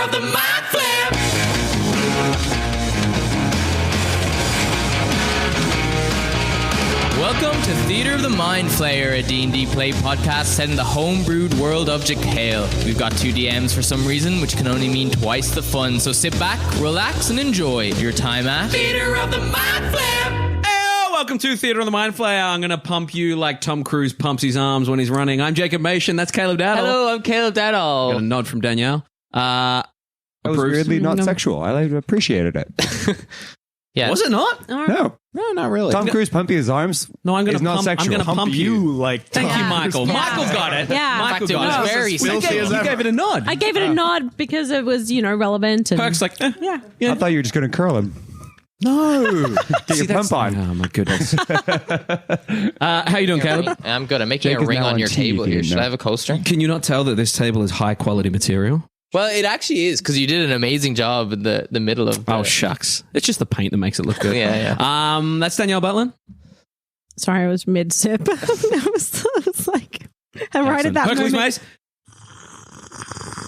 of the Mind Flayer. Welcome to Theatre of the Mind Flayer, a D&D play podcast set in the homebrewed world of Jekyll. We've got 2 DMs for some reason, which can only mean twice the fun. So sit back, relax, and enjoy your time at Theatre of the Mind Flayer. Welcome to Theatre of the Mind Flayer. I'm going to pump you like Tom Cruise pumps his arms when he's running. I'm Jacob Machin. That's Caleb Dowdall. Hello, I'm Caleb Dowdall. Got a nod from Danielle. That was weirdly not sexual. I appreciated it. Yeah. Was it not? No, not really. Tom Cruise pumping his arms. No, I'm going to not pump. sexual. I'm going to pump you. like. Thank you, Michael. Yeah. Michael got it. Yeah. Michael In fact, it got was it. very filthy as You ever. gave it a nod. I gave it a nod because it was, relevant. And Perk's like, yeah. I thought you were just going to curl him. No. Get your pump on. Oh my goodness. How you doing, Caleb? I'm good. I'm making Jake a is ring now on on your TV, table you here. Should know. I have a coaster? Can you not tell that this table is high quality material? Well, it actually is, because you did an amazing job in the middle of the... Oh shucks! It's just the paint that makes it look good. Yeah. That's Danielle Butlin. Sorry, I was mid sip. I was like, I'm right at that Hercules moment. Mace.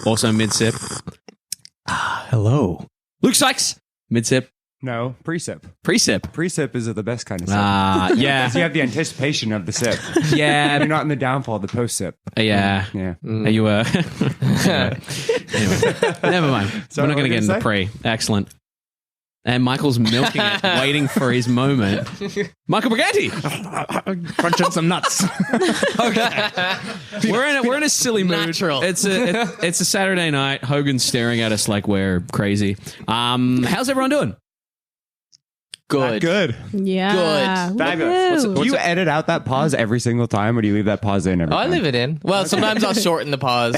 Also mid sip. Hello. Luke Sykes. Mid sip. No, pre-sip. Pre-sip. Pre-sip is the best kind of sip. Yeah. So you have the anticipation of the sip. Yeah. You're not in the downfall of the post-sip. Yeah. Yeah. Are you anyway, never mind. So We're not what going to get were you into gonna pre. Excellent. And Michael's milking it, waiting for his moment. Michael Briganti. Crunching some nuts. Okay. We're in a silly mood. Natural. It's a Saturday night. Hogan's staring at us like we're crazy. How's everyone doing? Good. Good. Yeah. Good. Fabulous. Woohoo. Do you edit out that pause every single time, or do you leave that pause in every Oh, I time? leave it in. Well, sometimes I'll shorten the pause.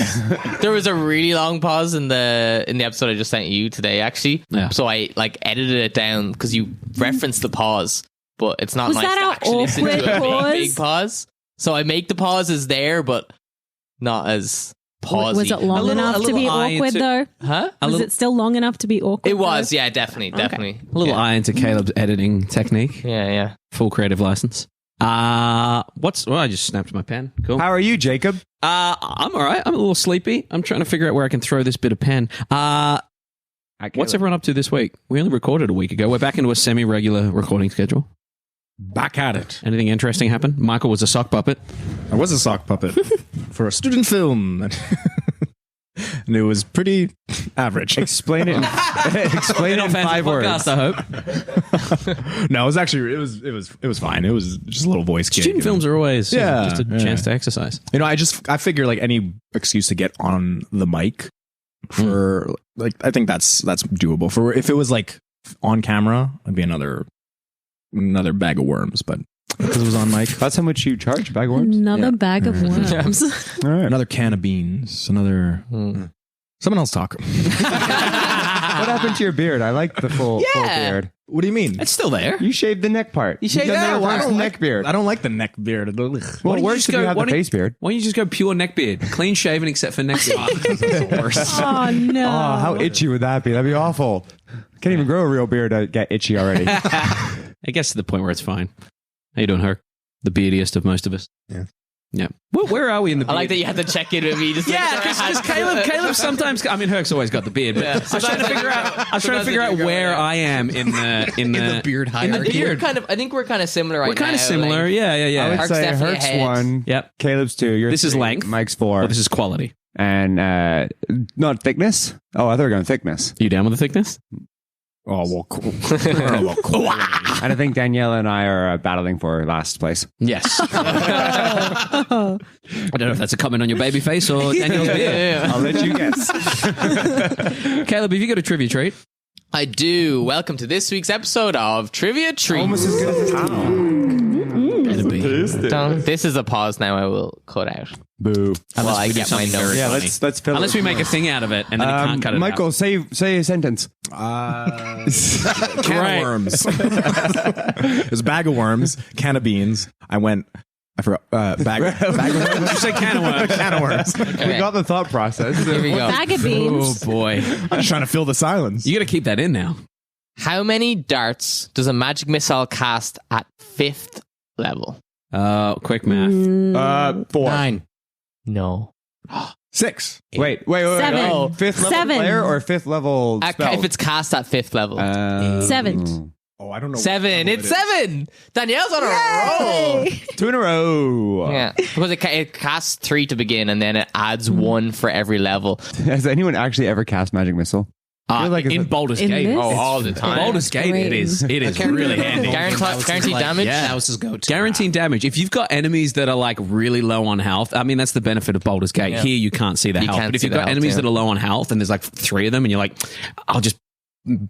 There was a really long pause in the episode I just sent you today, actually. Yeah. So I edited it down because you referenced the pause, but it's not Was nice that to our actually listen awkward to a pause? big pause. So I make the pauses there, but not as pausey. Was it long enough to be awkward, though? Huh? Was it still long enough to be awkward? It was, though? yeah, definitely. A little yeah. eye into Caleb's editing technique. Yeah. Full creative license. I just snapped my pen. Cool. How are you, Jacob? I'm all right. I'm a little sleepy. I'm trying to figure out where I can throw this bit of pen. What's everyone up to this week? We only recorded a week ago. We're back into a semi-regular recording schedule. Back at it. Anything interesting happen? Michael was a sock puppet. I was a sock puppet for a student film. And it was pretty average. Explain it. Explain it in 5 words. Podcast, I hope. No, it was actually it was fine. It was just a little voice gig. Student films are always Yeah, just a yeah. chance to exercise. I figure like any excuse to get on the mic for I think that's doable. For if it was like on camera, it'd be another bag of worms, but because it was on mic. That's how much you charge, bag of worms? Another bag of worms. All right. Another can of beans. Another. Someone else talk. What happened to your beard? I like the full beard. What do you mean? It's still there. You shaved the neck part. You shaved the that? neck beard. I don't like the neck beard. Well, Why it don't you works just if you go- have why the don't- face beard. Why don't you just go pure neck beard? Clean shaven except for neck beard. That's the worst. Oh, no. Oh, how itchy would that be? That'd be awful. Can't even grow a real beard to get itchy already. I guess to the point where it's fine. How you doing, Herc? The beardiest of most of us. Yeah. Where are we in the beard? I like that you had to check in with me. Just Yeah, because Caleb sometimes. I mean, Herc's always got the beard, but I was trying to figure out where I am in the beard in the beard. I think we're kind of similar right now. We're kind of similar. like- Yeah. I would Herc's say definitely Herc's ahead. 1, Yep. Caleb's 2. You're This is 3, length. Mike's 4. Oh, this is quality. And not thickness. Oh, I thought we were going thickness. You down with the thickness? Oh well, cool. And I think Danielle and I are battling for last place. Yes. I don't know if that's a comment on your baby face or Daniel's beard. I'll let you guess. Caleb, have you got a trivia treat? I do. Welcome to this week's episode of Trivia Treat. Almost as good as This is a pause now I will cut out. Boo. Well, I we do get my something notes. very Yeah, funny. let's fill Unless it. we make a thing out of it and then you can't cut it Michael, out. say a sentence. Can of worms. There's a bag of worms, can of beans. I forgot. Bag of worms. You say can of worms. Can of worms. We got the thought process. Here we go. Bag of beans. Oh, boy. I'm just trying to fill the silence. You got to keep that in now. How many darts does a magic missile cast at 5th level? Quick math. 4. 9. No. 6. Wait. Seven. No. 5th level Seven. player or 5th level spell? If it's cast at 5th level. 7. Oh, I don't know. 7. It's 7. Danielle's on a roll. 2 in a row. Yeah, because it casts 3 to begin, and then it adds 1 for every level. Has anyone actually ever cast Magic Missile? I feel like in it's Baldur's In Gate. this? All the time. Baldur's Gate, great. it is really handy. Guaranteed damage. Yeah. That was his go-to. Guaranteed damage. If you've got enemies that are like really low on health, I mean, that's the benefit of Baldur's Gate. Yeah. Here, you can't see the You health. can't But if see you've the got health, enemies yeah. that are low on health and there's like 3 of them and you're like, I'll just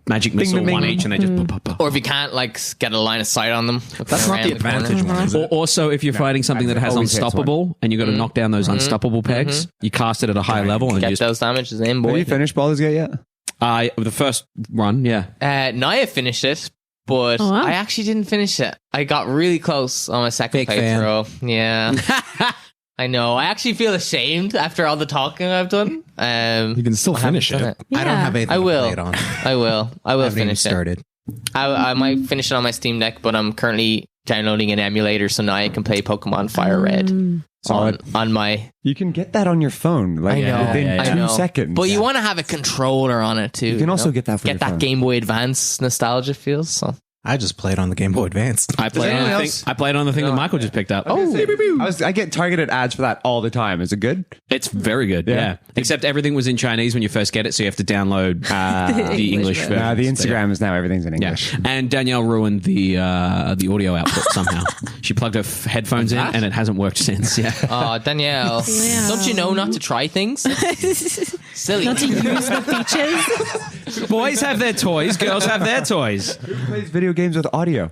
magic missile bing, one bing. each and they just pop, pop, pop. Or if you can't like get a line of sight on them. That's not the advantage one, is Or it? also, if you're fighting something that has always hits unstoppable and you've got to knock down those unstoppable pegs, you cast it at a high level and you Get just those damages in, Have boy. you finished Baldur's Gate yet? the first run, yeah. Naya finished it, but Oh, wow. I actually didn't finish it. I got really close on my second Big fan. playthrough. Yeah. I know. I actually feel ashamed after all the talking I've done. You can still finish done it. I don't have anything I will. to play it on. I will. I will Haven't even finish it. started. I might finish it on my Steam Deck, but I'm currently downloading an emulator so now I can play Pokemon Fire Red on my. You can get that on your phone like I know. within I 2 know. seconds. But you want to have a controller on it too. You can also know? get that for get your that phone. Game Boy Advance nostalgia feels. So I just played on the Game Boy Advance. I played on anyone the else? thing. I played on the thing that Michael just picked up. I get targeted ads for that all the time. Is it good? It's very good, yeah. Except everything was in Chinese when you first get it, so you have to download the English version. The Instagram is now everything's in Yeah, English. and Danielle ruined the audio output somehow. She plugged her headphones in, and it hasn't worked since. Yeah, oh, Danielle, Yeah. don't you know not to try things? Silly. Not to use the features. boys have their toys, girls have their toys. Who plays video games with audio?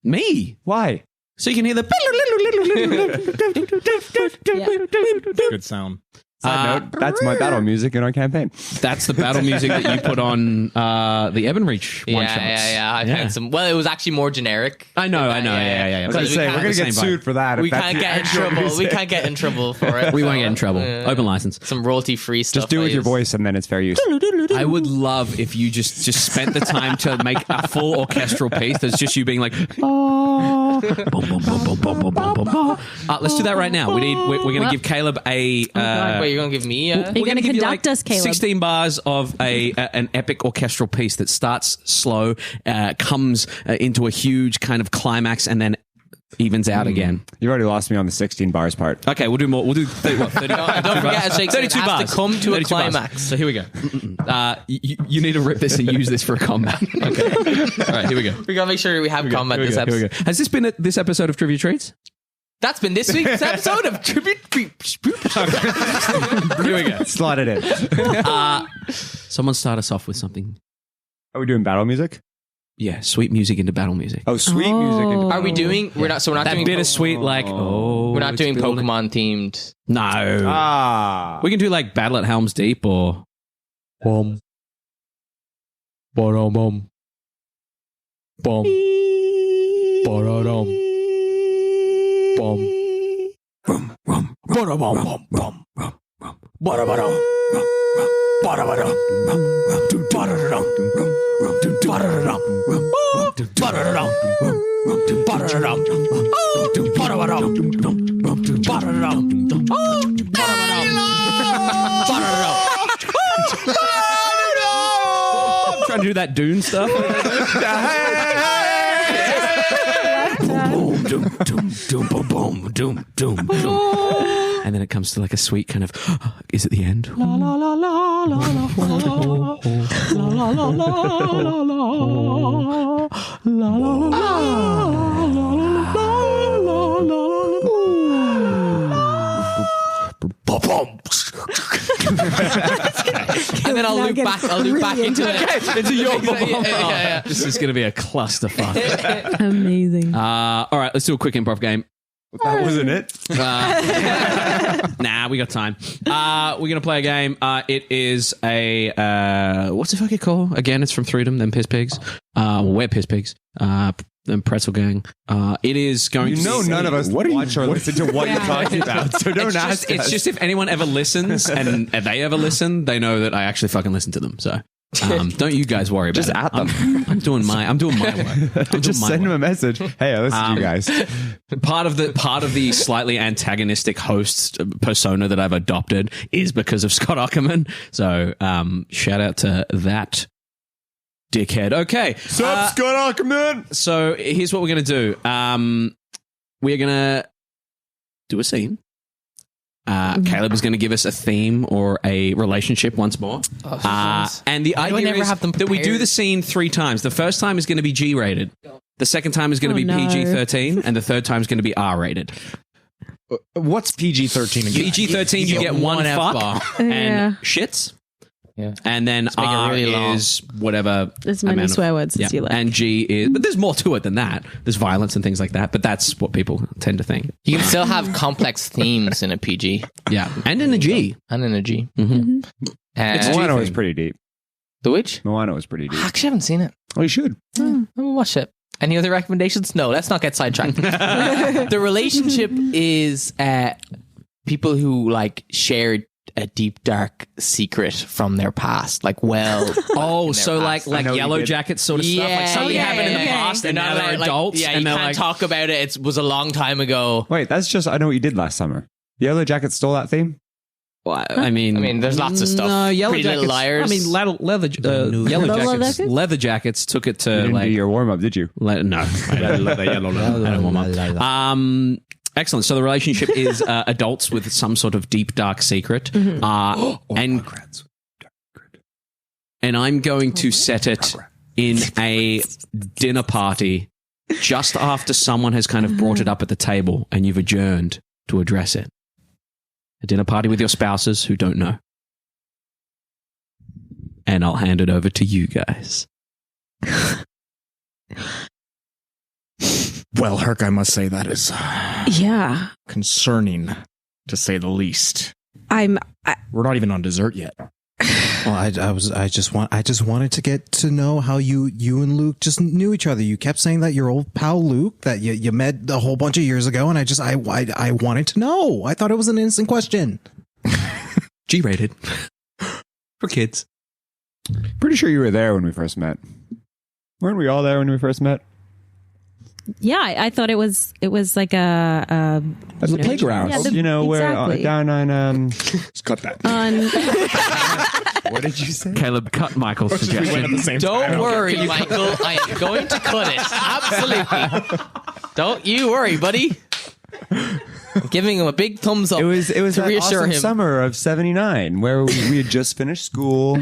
Me, Why? so you can hear the. Good sound. Side note, that's my battle music in our campaign. That's the battle music that you put on the Ebon Reach one shots. Yeah. I found some. Well, it was actually more generic. I know. Yeah. I was But going to say, we're going to the get same sued vibe. for that. We if that's can't the get in actual trouble. music. We can't get in trouble for it. We won't so, get in trouble. yeah. Open license. Some royalty-free stuff. Just do it with your voice and then it's fair use. I would love if you just spent the time to make a full orchestral piece that's just you being like, let's do that right now. We're going to give Caleb a. Wait, you're gonna give me? You're going to give you, conduct us, Caleb. 16 bars of an epic orchestral piece that starts slow, comes into a huge kind of climax, and then evens out again. You already lost me on the 16 bars part. Okay, we'll do more. We'll do 30, what, 30 Don't forget, Shakespeare, 32 it has bars. to come to a 32 bars. climax. So here we go. You need to rip this and use this for a combat. Okay. All right, here we go. We gotta make sure we have combat this Here we episode. go. Has this been this episode of Trivia Treats? That's been this week's episode of Tribute. Here we go. Slot it in. Someone start us off with something. Are we doing battle music? Yeah, sweet music into battle music. Oh, sweet music. And Are we doing? We're not. So we're not That doing bittersweet, like, We're not it's doing building. Pokemon themed. No. We can do like Battle at Helm's Deep or. Bum. Bum. Bum. Bum. I'm trying to do that Dune stuff. And then it comes to like a sweet kind of, is it the end? And then I'll loop back. I'll loop back into it. Into your yeah. This is going to be a clusterfuck. Amazing. All right, let's do a quick improv game. That wasn't it. Nah, we got time. We're going to play a game. It is a, what's it fucking called? Again, it's from Freedom, them Piss Pigs. We're Piss Pigs. Them Pretzel Gang. It is going to You know be... none of us watch or listen to what you're talking about, so don't It's ask just, it's us. just if anyone ever listens and they ever listen, they know that I actually fucking listen to them. So Don't you guys worry about Just it. at them. I'm doing my work. Just send him a message. Hey, I listen to you guys. Part of the slightly antagonistic host persona that I've adopted is because of Scott Ackerman. So shout out to that dickhead. Okay. Sup, Scott Ackerman? So here's what we're going to do. We're going to do a scene. Caleb is going to give us a theme or a relationship once more. And the idea never is have them that we do prepared? the scene 3 times. The first time is going to be G-rated. The second time is going to be no. PG-13. And the third time is going to be R-rated. What's PG-13 again? PG-13, you get one fuck F-bomb. and Yeah. shits. Yeah. And then make it R really long. is whatever. As many amount of- swear words yeah. as you like. And G is, but there's more to it than that. There's violence and things like that. But that's what people tend to think. You can still have complex themes in a PG Yeah, and in a G. and in a G. Mhm. Moana was pretty deep. The Witch? Moana was pretty deep. I actually haven't seen it. Oh, you should. I'm gonna watch it. Any other recommendations? No, let's not get sidetracked. The relationship is people who like shared a deep dark secret from their past, like Oh, their so past. like I know you Yellow did. Jacket sort of stuff. Like something happened in the past, and now they're adults, Yeah, and you they're can't like, talk about it. It was a long time ago. Wait, that's just, I know what you did last summer. Yellow Jacket stole that theme? well, I mean, there's lots of stuff. No, Yellow Pretty Jackets. Little Liars. I mean, Yellow Jackets. Jackets? Leather Jackets took it You to didn't like do your warm-up, did you? no. I don't want one. Excellent. So the relationship is adults with some sort of deep dark secret, and I'm going to set it in a dinner party just after someone has kind of brought it up at the table and you've adjourned to address it. A dinner party with your spouses who don't know. And I'll hand it over to you guys. Well, Herc, I must say that is Yeah. concerning, to say the least. I'm We're not even on dessert yet. Well, I just wanted to get to know how you and Luke just knew each other. You kept saying that your old pal Luke that you met a whole bunch of years ago, and I wanted to know. I thought it was an innocent question. G-rated. For kids. Pretty sure you were there when we first met. Weren't we all there when we first met? yeah. I thought it was like a As a playground. Yeah, You know, exactly. where down on... Just cut that. what did you say? Caleb cut Michael's We went at suggestion. the same Don't time. worry, Michael. I am going to cut it. Absolutely. Don't you worry, buddy. I'm giving him a big thumbs up. It was to that reassure awesome him. summer of '79 where we had just finished school.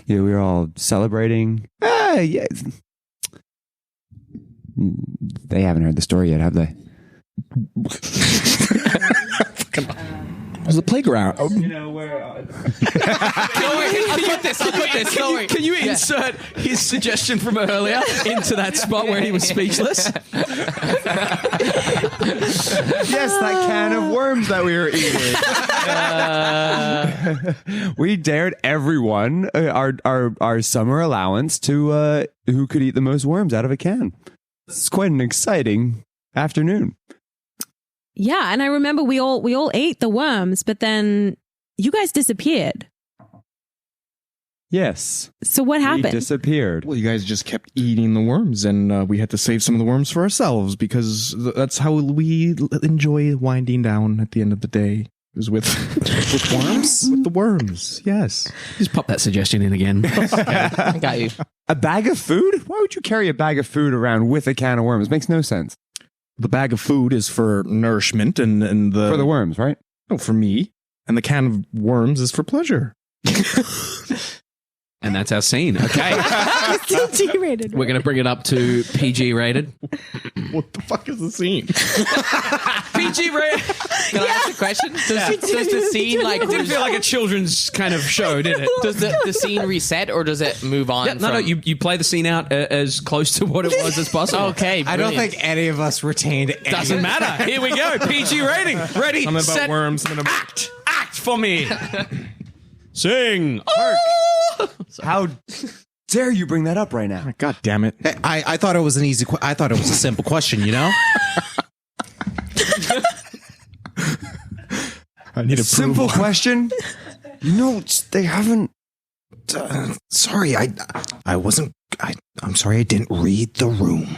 Yeah, we were all celebrating. Yeah. They haven't heard the story yet, have they? It was a playground. Oh, You know where? Don't worry, I'll cut this. Don't worry. Can you insert his suggestion from earlier into that spot where he was speechless? Yes, that can of worms that we were eating. We dared everyone our summer allowance to who could eat the most worms out of a can. It's quite an exciting afternoon. yeah. And I remember we all ate the worms, but then you guys disappeared. Yes, So what we happened? disappeared. well, you guys just kept eating the worms, and we had to save some of the worms for ourselves because that's how we enjoy winding down at the end of the day. Is with worms? With the worms, yes. Just pop that suggestion in again. I got you. A bag of food? Why would you carry a bag of food around with a can of worms? Makes no sense. The bag of food is for nourishment, and the For the worms, right? no, for me, and the can of worms is for pleasure. And that's our scene. Okay. G-rated. We're going to bring it up to PG rated. What the fuck is the scene? PG rated. Can I ask a question? Does the scene like It didn't feel like a children's kind of show, did it? does the scene reset or does it move on? Yeah, no, from... you play the scene out as close to what it was as possible. Okay, I don't brilliant. think any of us retained any. Doesn't matter. Here we go. PG rating. Ready, Something about set, worms. act for me. Sing. How dare you bring that up right now? God damn it! I thought it was an easy. I thought it was a simple question. You know. I need a Simple question. No, they haven't sorry, I wasn't. I'm sorry, I didn't read the room.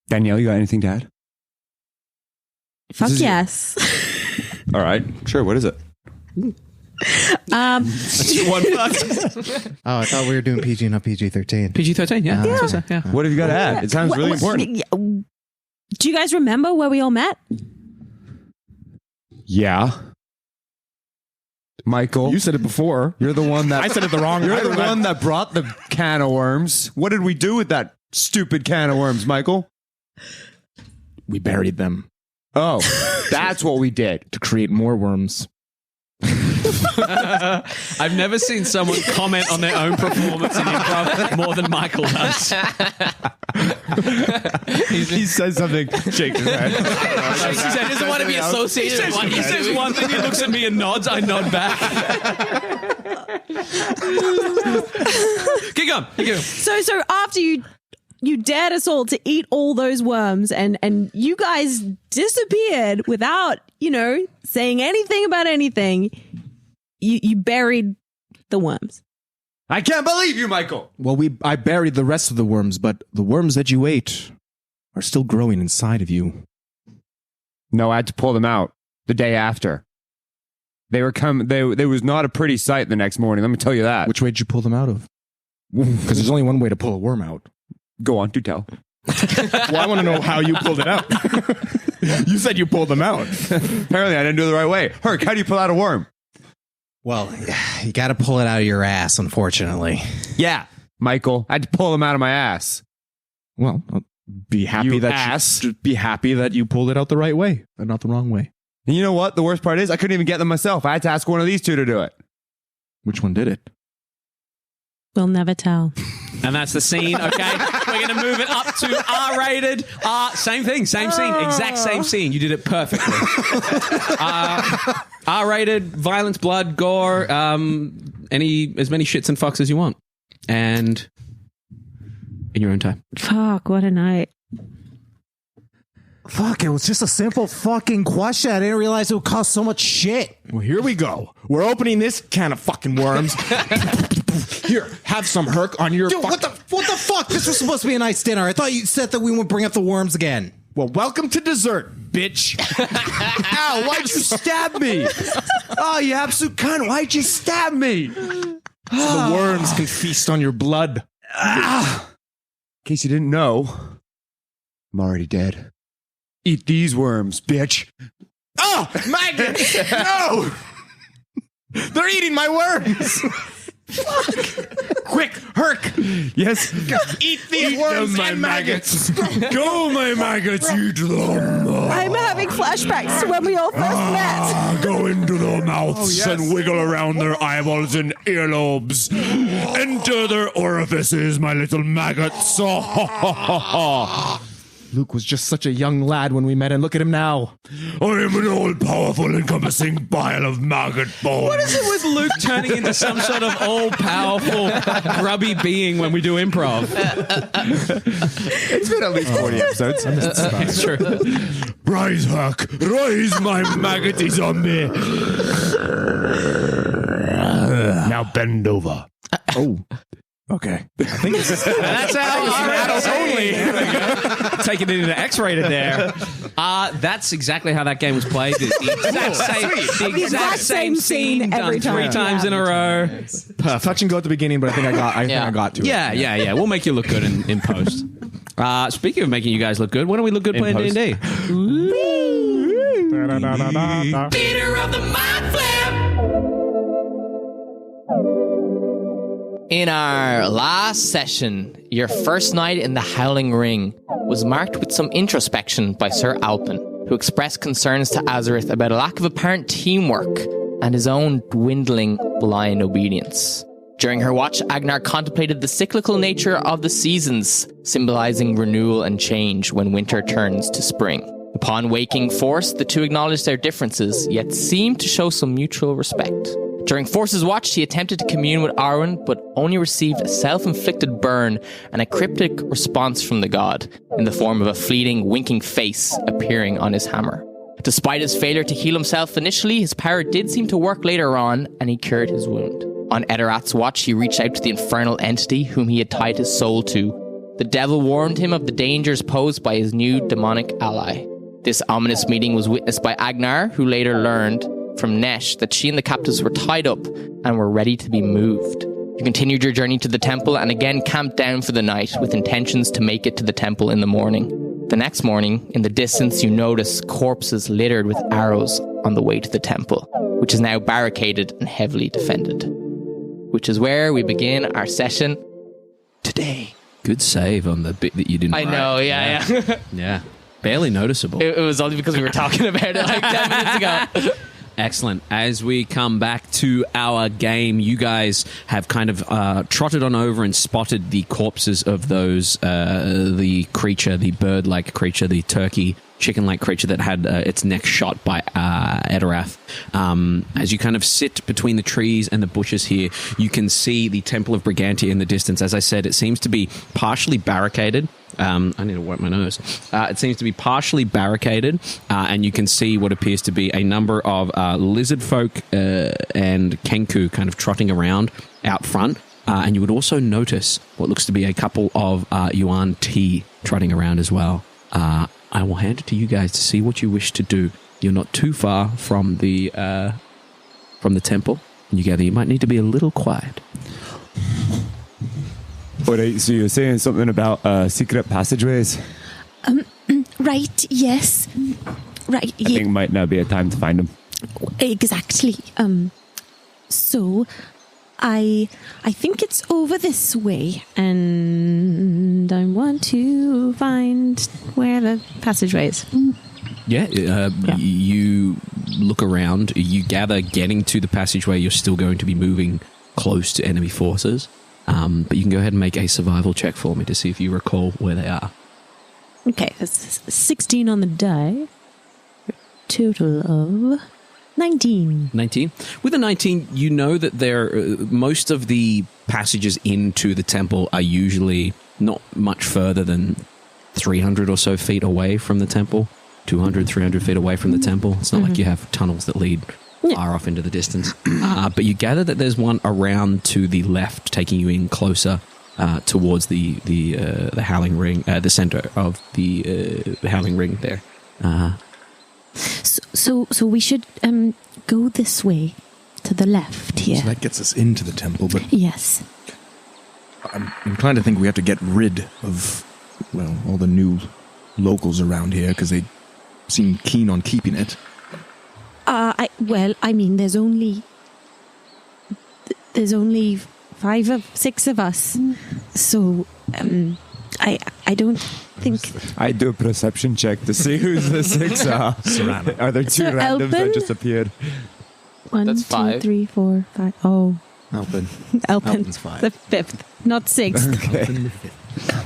Danielle, you got anything to add? Fuck yes. All right, sure. What is it? One fuck. Oh, I thought we were doing PG, not PG-13. PG-13, yeah. That's what I said, yeah. What have you got to add? It sounds really important. Do you guys remember where we all met? Yeah. Michael, You said it before. you're the one that I said it the wrong. You're the one that brought the can of worms. What did we do with that stupid can of worms, Michael? We buried them Oh, that's what we did. to create more worms. I've never seen someone comment on their own performance in improv more than Michael does. He says something, shakes his head. He said, doesn't want to be associated with what He he's says doing. one thing, he looks at me and nods, I nod back. Keep going. So after you dared us all to eat all those worms and you guys disappeared without, saying anything about anything, you buried the worms. I can't believe you, Michael. Well, I buried the rest of the worms, but the worms that you ate are still growing inside of you. No, I had to pull them out the day after. They were There was not a pretty sight the next morning. Let me tell you that. Which way did you pull them out of? Because there's only one way to pull a worm out. Go on, do tell. Well, I want to know how you pulled it out. You said you pulled them out. Apparently, I didn't do it the right way. Herc, how do you pull out a worm? Well, you got to pull it out of your ass, unfortunately. Yeah, Michael, I had to pull them out of my ass. Well, be happy You that ass. be happy that you pulled it out the right way and not the wrong way. And you know what? The worst part is I couldn't even get them myself. I had to ask one of these two to do it. Which one did it? We'll never tell. And that's the scene, okay? We're going to move it up to R-rated. Same thing, same scene, exact same scene. You did it perfectly. R-rated, violence, blood, gore, as many shits and fucks as you want. And in your own time. Fuck, what a night. Fuck, it was just a simple fucking question. I didn't realize it would cost so much shit. Well, here we go. We're opening this can of fucking worms. Here, have some Herc on your. Dude, what the fuck? This was supposed to be a nice dinner. I thought you said that we wouldn't bring up the worms again. Well, welcome to dessert, bitch. Ow, why'd you stab me? Oh, you absolute cunt. Why'd you stab me? So the worms can feast on your blood. In case you didn't know, I'm already dead. Eat these worms, bitch. Oh, maggots! No! They're eating my worms! Quick, Herc! Yes. Eat these worms and maggots! Go, my maggots, eat them. I'm having flashbacks to when we all first met. Go into their mouths and wiggle around their eyeballs and earlobes. Enter their orifices, my little maggots. Luke was just such a young lad when we met, and look at him now. I am an all-powerful, encompassing pile of maggot bones. What is it with Luke turning into some sort of all-powerful, grubby being when we do improv? It's been at least 40 episodes. It's true. Rise, Herc. Rise, my maggoty zombie. Now bend over. Oh. Okay. I think it's That's how adults only. Taking it into X-rated there. That's exactly how that game was played. The exact same scene every done 3 time. times in a row. touch and go at the beginning, but I think I got to it. Yeah. We'll make you look good in post. Speaking of making you guys look good, why don't we look good playing post. D&D? Leader of the Mind Flare. In our last session, your first night in the Howling Ring was marked with some introspection by Sir Alpin, who expressed concerns to Azorith about a lack of apparent teamwork and his own dwindling blind obedience. During her watch, Agenar contemplated the cyclical nature of the seasons, symbolizing renewal and change when winter turns to spring. Upon waking Force, the two acknowledged their differences, yet seemed to show some mutual respect. During Force's watch, he attempted to commune with Arwen, but only received a self-inflicted burn and a cryptic response from the god, in the form of a fleeting, winking face appearing on his hammer. Despite his failure to heal himself initially, his power did seem to work later on, and he cured his wound. On Etterath's watch, he reached out to the infernal entity whom he had tied his soul to. The devil warned him of the dangers posed by his new demonic ally. This ominous meeting was witnessed by Agenar, who later learned from Nesh that she and the captives were tied up and were ready to be moved. You continued your journey to the temple and again camped down for the night with intentions to make it to the temple in the morning. The next morning, in the distance, you notice corpses littered with arrows on the way to the temple, which is now barricaded and heavily defended. Which is where we begin our session today. Good save on the bit that you didn't. I know, yeah. Yeah. Barely noticeable. It was only because we were talking about it like 10 minutes ago. Excellent. As we come back to our game, you guys have kind of trotted on over and spotted the corpses of those, the creature, the bird-like creature, the turkey, chicken-like creature that had its neck shot by Etterath. As you kind of sit between the trees and the bushes here, you can see the Temple of Briganti in the distance. As I said, it seems to be partially barricaded. I need to wipe my nose. It seems to be partially barricaded, and you can see what appears to be a number of lizard folk and Kenku kind of trotting around out front. And you would also notice what looks to be a couple of Yuan Ti trotting around as well. I will hand it to you guys to see what you wish to do. You're not too far from the temple, and you gather you might need to be a little quiet. All right, so you're saying something about secret passageways? Right, yes. Right, I think might now be a time to find them. exactly. So I think it's over this way, And I want to find where the passageway is. Yeah, you look around, you gather getting to the passageway, you're still going to be moving close to enemy forces. But you can go ahead and make a survival check for me to see if you recall where they are. Okay, that's 16 on the die. Total of 19. 19. With a 19, you know that most of the passages into the temple are usually not much further than 300 or so feet away from the temple. 200, 300 feet away from the temple. It's not like you have tunnels that lead far off into the distance. But you gather that there's one around to the left, taking you in closer towards the Howling Ring, the center of the Howling Ring there. so we should go this way to the left here. So that gets us into the temple, but Yes. I'm inclined to think we have to get rid of, well, all the new locals around here because they seem keen on keeping it. There's only 5 or 6 of us. So, I don't think... I do a perception check to see who's the 6 are. Are there 2 So randoms that Elpin? just appeared? 1, That's 2, 5. 3, 4, 5. Oh, Alpin. Elpin. Alpin's 5. The 5th, not 6th.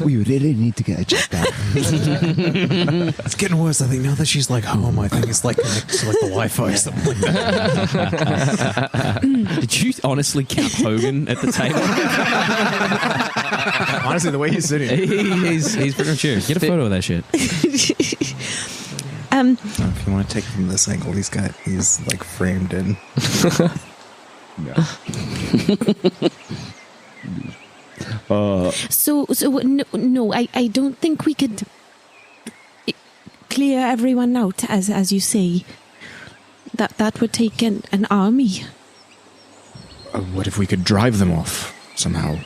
We really need to get a check back. It's getting worse. I think now that she's like home, I think it's like connected to like the Wi-Fi or something like that. Did you honestly count Hogan at the table? Honestly, the way he's sitting. he's pretty much here. Get a photo of that shit. If you want to take it from this angle, he's like framed in. No, I don't think we could clear everyone out, as you say. That would take an army. What if we could drive them off somehow?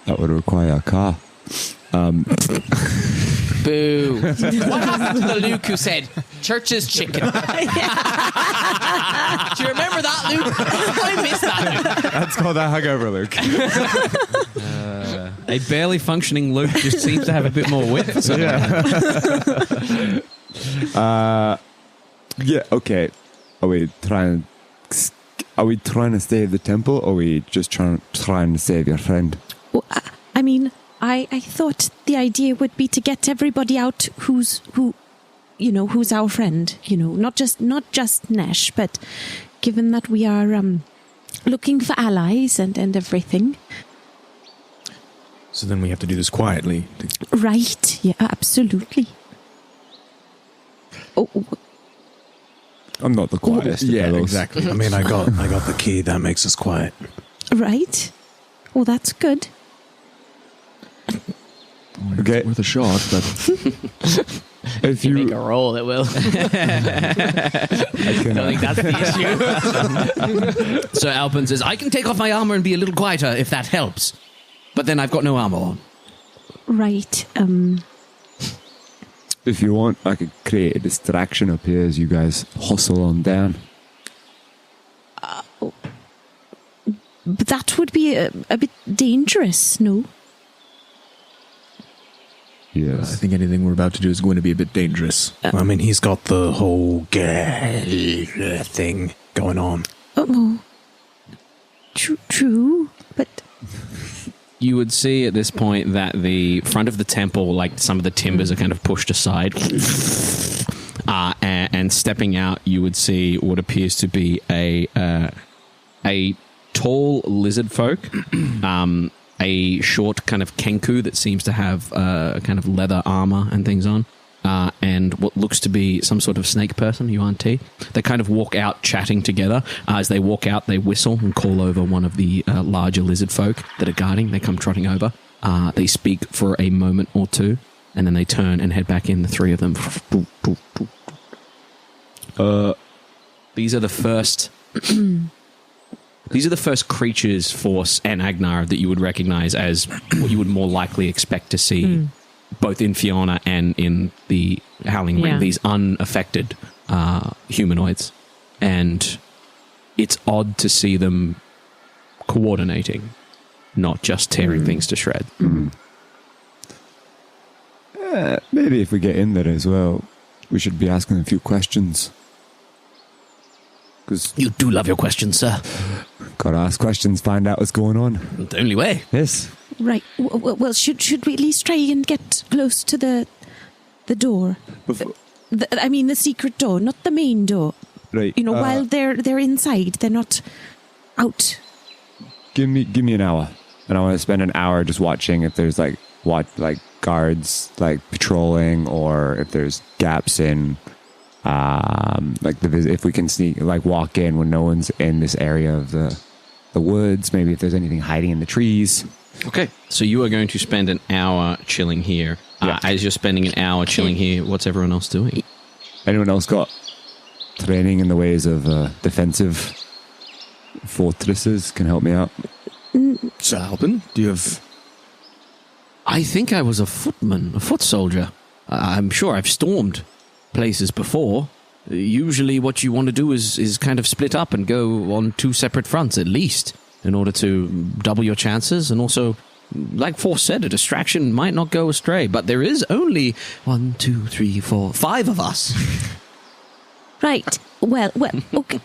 That would require a car. Boo. What happened to the Luke who said, church's chicken? Do you remember that, Luke? I missed that, Luke. That's called a hungover, Luke. A barely functioning Luke just seems to have a bit more width. So Yeah, okay. Are we trying to save the temple, or are we just trying to save your friend? Well, I thought the idea would be to get everybody out who's our friend. Not just Nesh, but given that we are looking for allies and everything. So then we have to do this quietly. Right? Yeah, absolutely. Oh, I'm not the quietest. Yeah, of fellows. exactly. I mean, I got the key. That makes us quiet. Right. Well, that's good. Okay. Worth a shot, but If You make you, a roll, it will. I don't think that's the issue. So Alpin says, I can take off my armor and be a little quieter if that helps. But then I've got no armor on. Right. if you want, I could create a distraction up here as you guys hustle on down. But that would be a bit dangerous, no? I Yes. think anything we're about to do is going to be a bit dangerous. I mean, he's got the whole gay thing going on. Oh. True. But You would see at this point that the front of the temple, like some of the timbers are kind of pushed aside. And stepping out, you would see what appears to be a tall lizard folk, a short kind of kenku that seems to have kind of leather armor and things on, and what looks to be some sort of snake person, UNT. They kind of walk out chatting together. As they walk out, they whistle and call over one of the larger lizard folk that are guarding. They come trotting over. They speak for a moment or two, and then they turn and head back in, the three of them. These are the first... These are the first creatures, Force and Agenar, that you would recognize as what you would more likely expect to see, both in Fiona and in the Howling Ring. Yeah. These unaffected humanoids. And it's odd to see them coordinating, not just tearing things to shreds. Maybe if we get in there as well, we should be asking a few questions. Because You do love your questions, sir. gotta ask questions, find out what's going on. The only way. Yes. right. Well, should we at least try and get close to the door? I mean, the secret door, not the main door. Right. You know, while they're inside, they're not out. Give me an hour, and I want to spend an hour just watching if there's like guards like patrolling, or if there's gaps in if we can sneak, like walk in when no one's in this area of the woods. Maybe if there's anything hiding in the trees. Okay. So you are going to spend an hour chilling here. Yeah. As you're spending an hour chilling here, what's everyone else doing? Anyone else got training in the ways of defensive fortresses? Can help me out. So, Alpin, do you have... I think I was a footman, a foot soldier. I'm sure I've stormed places before. Usually what you want to do is kind of split up and go on two separate fronts at least, in order to double your chances. And also, like Force said, a distraction might not go astray. But there is only 1, 2, 3, 4, 5 of us. Right. Well. Okay.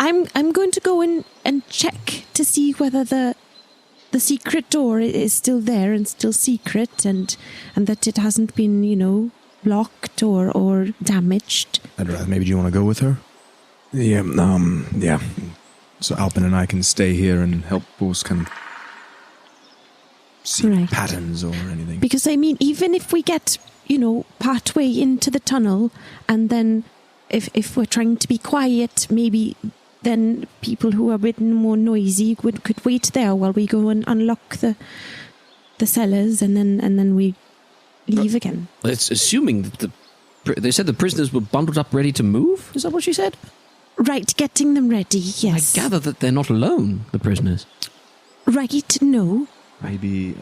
I'm going to go in and check to see whether the secret door is still there and still secret, and that it hasn't been, blocked or damaged. Etterath, maybe do you want to go with her? Yeah. Yeah. So Alpin and I can stay here and help us kind of see Right. patterns or anything. Because, I mean, even if we get, partway into the tunnel, and then if we're trying to be quiet, maybe then people who are a bit more noisy could wait there while we go and unlock the cellars, and then we leave again. It's assuming that they said the prisoners were bundled up ready to move? Is that what she said? Right, getting them ready, yes. I gather that they're not alone, the prisoners. Right, no. Maybe...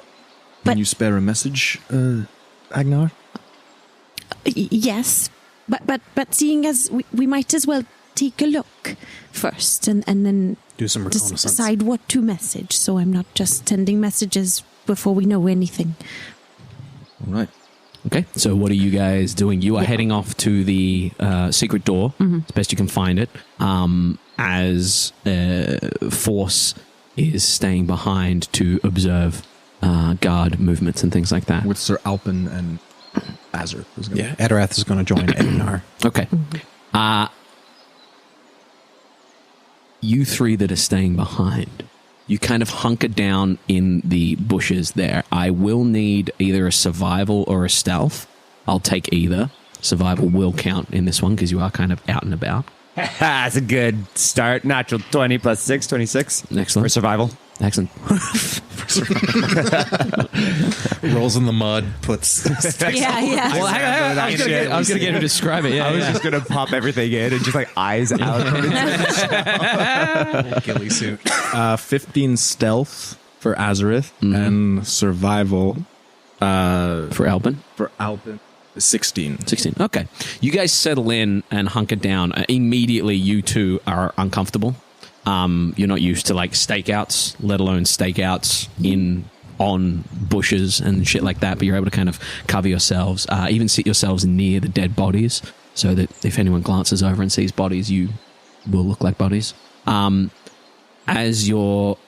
But- Can you spare a message, Agenar? Yes, but seeing as we might as well take a look first, and then Do some reconnaissance. decide what to message, so I'm not just sending messages before we know anything. All right. Okay, so what are you guys doing? You are heading off to the secret door, as best you can find it, as Force is staying behind to observe guard movements and things like that. With Sir Alpin and Azorith. Yeah, Etterath is going to join Agenar. Okay. You three that are staying behind, you kind of hunker down in the bushes there. I will need either a survival or a stealth. I'll take either. Survival will count in this one because you are kind of out and about. That's a good start. Natural 20 plus 6, 26. Excellent. For survival. Excellent. Rolls in the mud, puts. Yeah. Well, hang on. I was going to get him to describe it. Yeah, I was just going to pop everything in and just like eyes out. Ghillie suit. 15 stealth for Azorith and survival For Alban. for Alban. 16. 16. Okay. You guys settle in and hunker down. Immediately, you two are uncomfortable. You're not used to like stakeouts, let alone stakeouts on bushes and shit like that, but you're able to kind of cover yourselves, even sit yourselves near the dead bodies so that if anyone glances over and sees bodies, you will look like bodies. As you're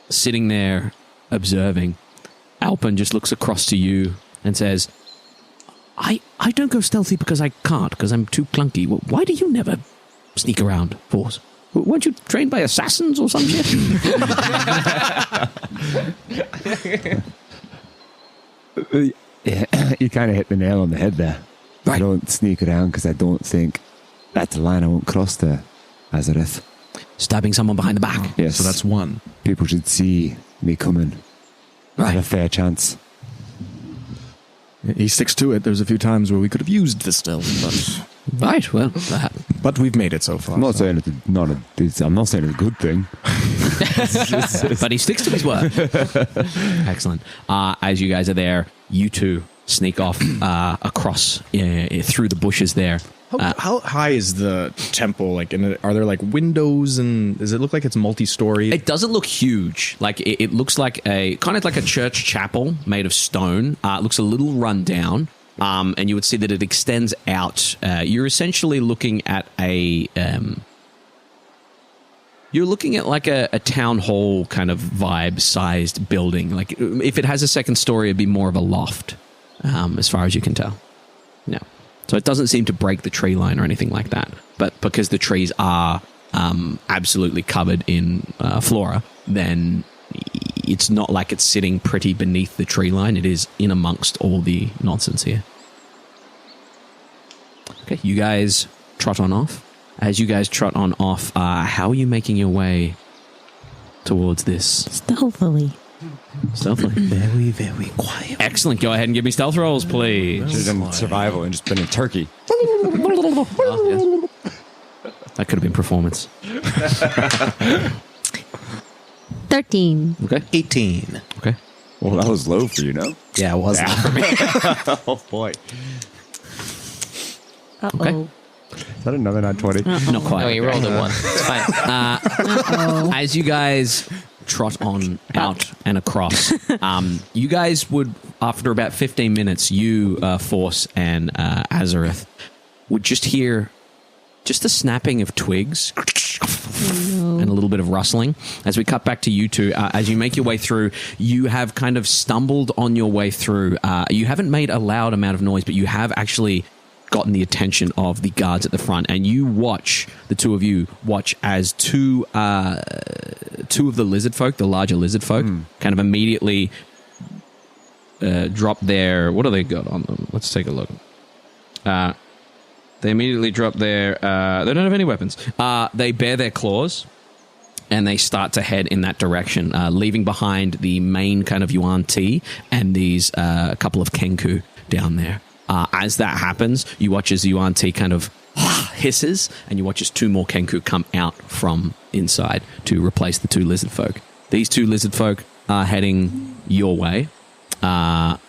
sitting there observing, Alpin just looks across to you and says, I don't go stealthy because I can't, because I'm too clunky. Why do you never sneak around, Force? Weren't you trained by assassins or some shit? You kind of hit the nail on the head there. Right. I don't sneak around because I don't think that's a line I won't cross there, Azorith. Stabbing someone behind the back. Yes. So that's 1. People should see me coming. I have a fair chance. He sticks to it. There's a few times where we could have used the stealth, Right, well, but we've made it so far. I'm not saying it's I'm not saying it's a good thing. but he sticks to his word. Excellent. As you guys are there, you two sneak off across through the bushes there. How high is the temple? Like, are there like windows, and does it look like it's multi-story? It doesn't look huge. Like it looks like a kind of like a church chapel made of stone. It looks a little run down. And you would see that it extends out. You're essentially looking at you're looking at like a town hall kind of vibe-sized building. Like if it has a second story, it'd be more of a loft, as far as you can tell. No. So it doesn't seem to break the tree line or anything like that. But because the trees are absolutely covered in flora, then it's not like it's sitting pretty beneath the tree line. It is in amongst all the nonsense here. Okay, you guys trot on off. As you guys trot on off, how are you making your way towards this? Stealthily. Stealthily. Very, very quiet. Excellent. Go ahead and give me stealth rolls, please. Should have done survival and just been a turkey. Oh, yes. That could have been performance. 13. Okay. 18. Okay. Well, that was low for you, no? Yeah, it was. Oh, boy. Uh-oh. Okay. Is that another not 20? Not quite. Oh, you rolled a 1. It's fine. As you guys trot on out and across, you guys would, after about 15 minutes, you, Force, and Azorith would just hear just the snapping of twigs and a little bit of rustling. As we cut back to you two, as you make your way through, you have kind of stumbled on your way through. You haven't made a loud amount of noise, but you have actually gotten the attention of the guards at the front, and you watch, the two of you watch as two of the lizard folk, the larger lizard folk, kind of immediately drop their, what do they got on them? Let's take a look. They immediately drop their, they don't have any weapons. They bare their claws, and they start to head in that direction, leaving behind the main kind of Yuan Ti and these a couple of Kenku down there. As that happens, you watch as Yuan Ti kind of hisses, and you watch as two more Kenku come out from inside to replace the two lizard folk. These two lizard folk are heading your way. And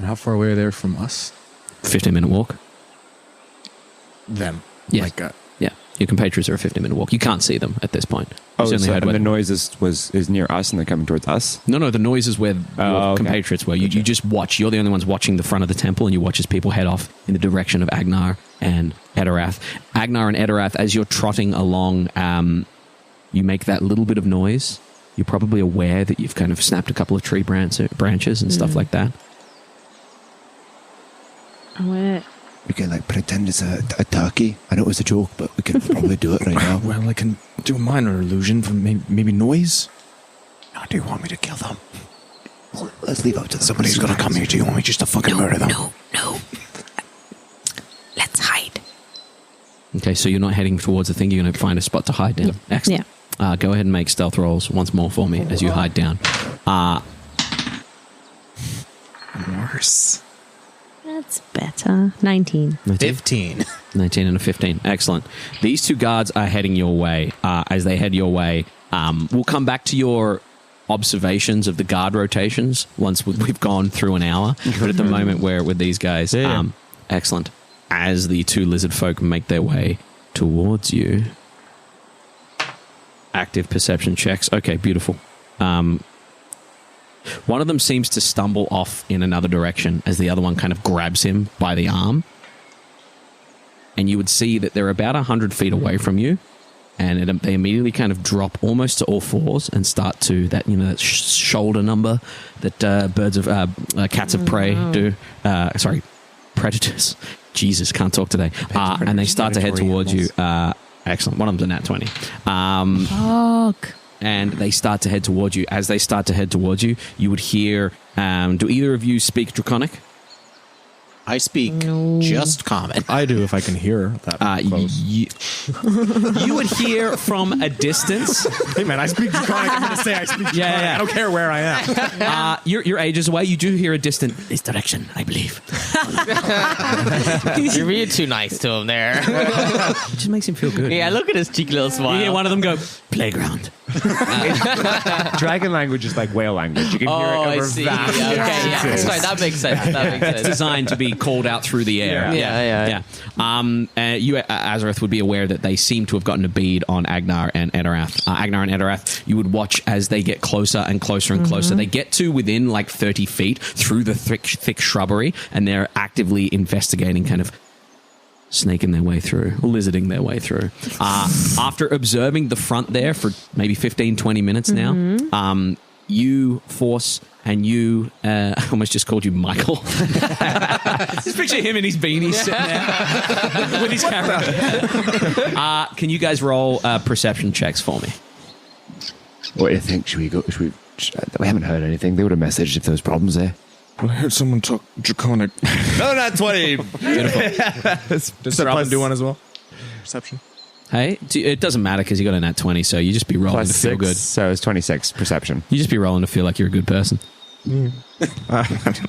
how far away are they from us? 15-minute walk. Them. Yes. Like, Yeah. Your compatriots are a 15-minute walk. You can't see them at this point. Oh, You certainly so, heard and what- the noise is near us and they're coming towards us? No, the noise is where your okay. compatriots were. You just watch. You're the only ones watching the front of the temple, and you watch as people head off in the direction of Agenar and Etterath. Agenar and Etterath, as you're trotting along, you make that little bit of noise. You're probably aware that you've kind of snapped a couple of tree branches and stuff like that. We can like pretend it's a turkey. I know it was a joke, but we can probably do it right now. well, I can do a minor illusion for maybe noise. Now, do you want me to kill them? Let's leave out to Somebody's gonna come here. Do you want me just to fucking murder them? No. Let's hide. Okay, so you're not heading towards the thing. You're going to find a spot to hide down. Excellent. Go ahead and make stealth rolls once more for me as you hide down. Worse. That's better. 19. 15. 19 and a 15. Excellent. These two guards are heading your way. As they head your way, we'll come back to your observations of the guard rotations once we've gone through an hour. But at the moment, we're with these guys. Excellent. As the two lizard folk make their way towards you. Active perception checks. Okay, beautiful. One of them seems to stumble off in another direction as the other one kind of grabs him by the arm. And you would see that they're about 100 feet away from you. And they immediately kind of drop almost to all fours and start to that shoulder number that cats of prey do. Sorry, predators. Jesus, can't talk today. And they start to head towards you. Excellent. One of them's a nat 20. Fuck. And they start to head towards you. As they start to head towards you, you would hear... do either of you speak Draconic? I speak just common. I do if I can hear that close. You would hear from a distance. Hey man, I speak Draconic. I'm going to say I speak Draconic. Yeah. I don't care where I am. You're ages away. You do hear a distant this direction, I believe. You're being too nice to him there. It just makes him feel good. Yeah, look at his cheeky little smile. You hear one of them go, playground. Dragon language is like whale language. You can hear it over I see. vast Okay, yeah. distances. Sorry, that makes sense. It's designed to be called out through the air. Yeah. You, Azorith, would be aware that they seem to have gotten a bead on Agenar and Etterath. You would watch as they get closer and closer and closer. They get to within like 30 feet through the thick shrubbery, and they're actively investigating, kind of snaking their way through, lizarding their way through. After observing the front there for maybe 15, 20 minutes now, you, Force, and you, I almost just called you Michael. Just picture him in his beanie sitting there with his camera. Can you guys roll perception checks for me? What do you think? Should we go? We haven't heard anything. They would have messaged if there was problems there. I heard someone talk Draconic. No, not 20. Does Robin do one as well? Perception. Hey, it doesn't matter because you got a nat 20, so you just be rolling Plus to feel 6, good. so it's 26 perception. You just be rolling to feel like you're a good person.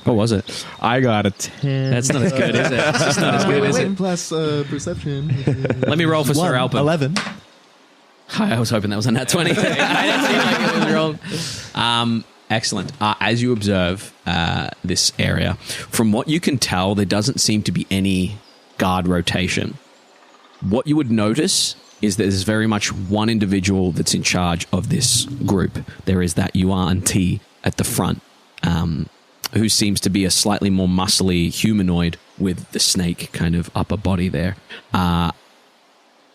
What was it? I got a 10. That's not as good, is it? It's just not as good, is it? Plus perception. Let me roll for Sir Alpin. 11. I was hoping that was a nat 20. I didn't seem like it was wrong. Excellent. As you observe this area, from what you can tell, there doesn't seem to be any guard rotation. What you would notice is there's very much one individual that's in charge of this group. There is that Yuan T at the front, who seems to be a slightly more muscly humanoid with the snake kind of upper body there.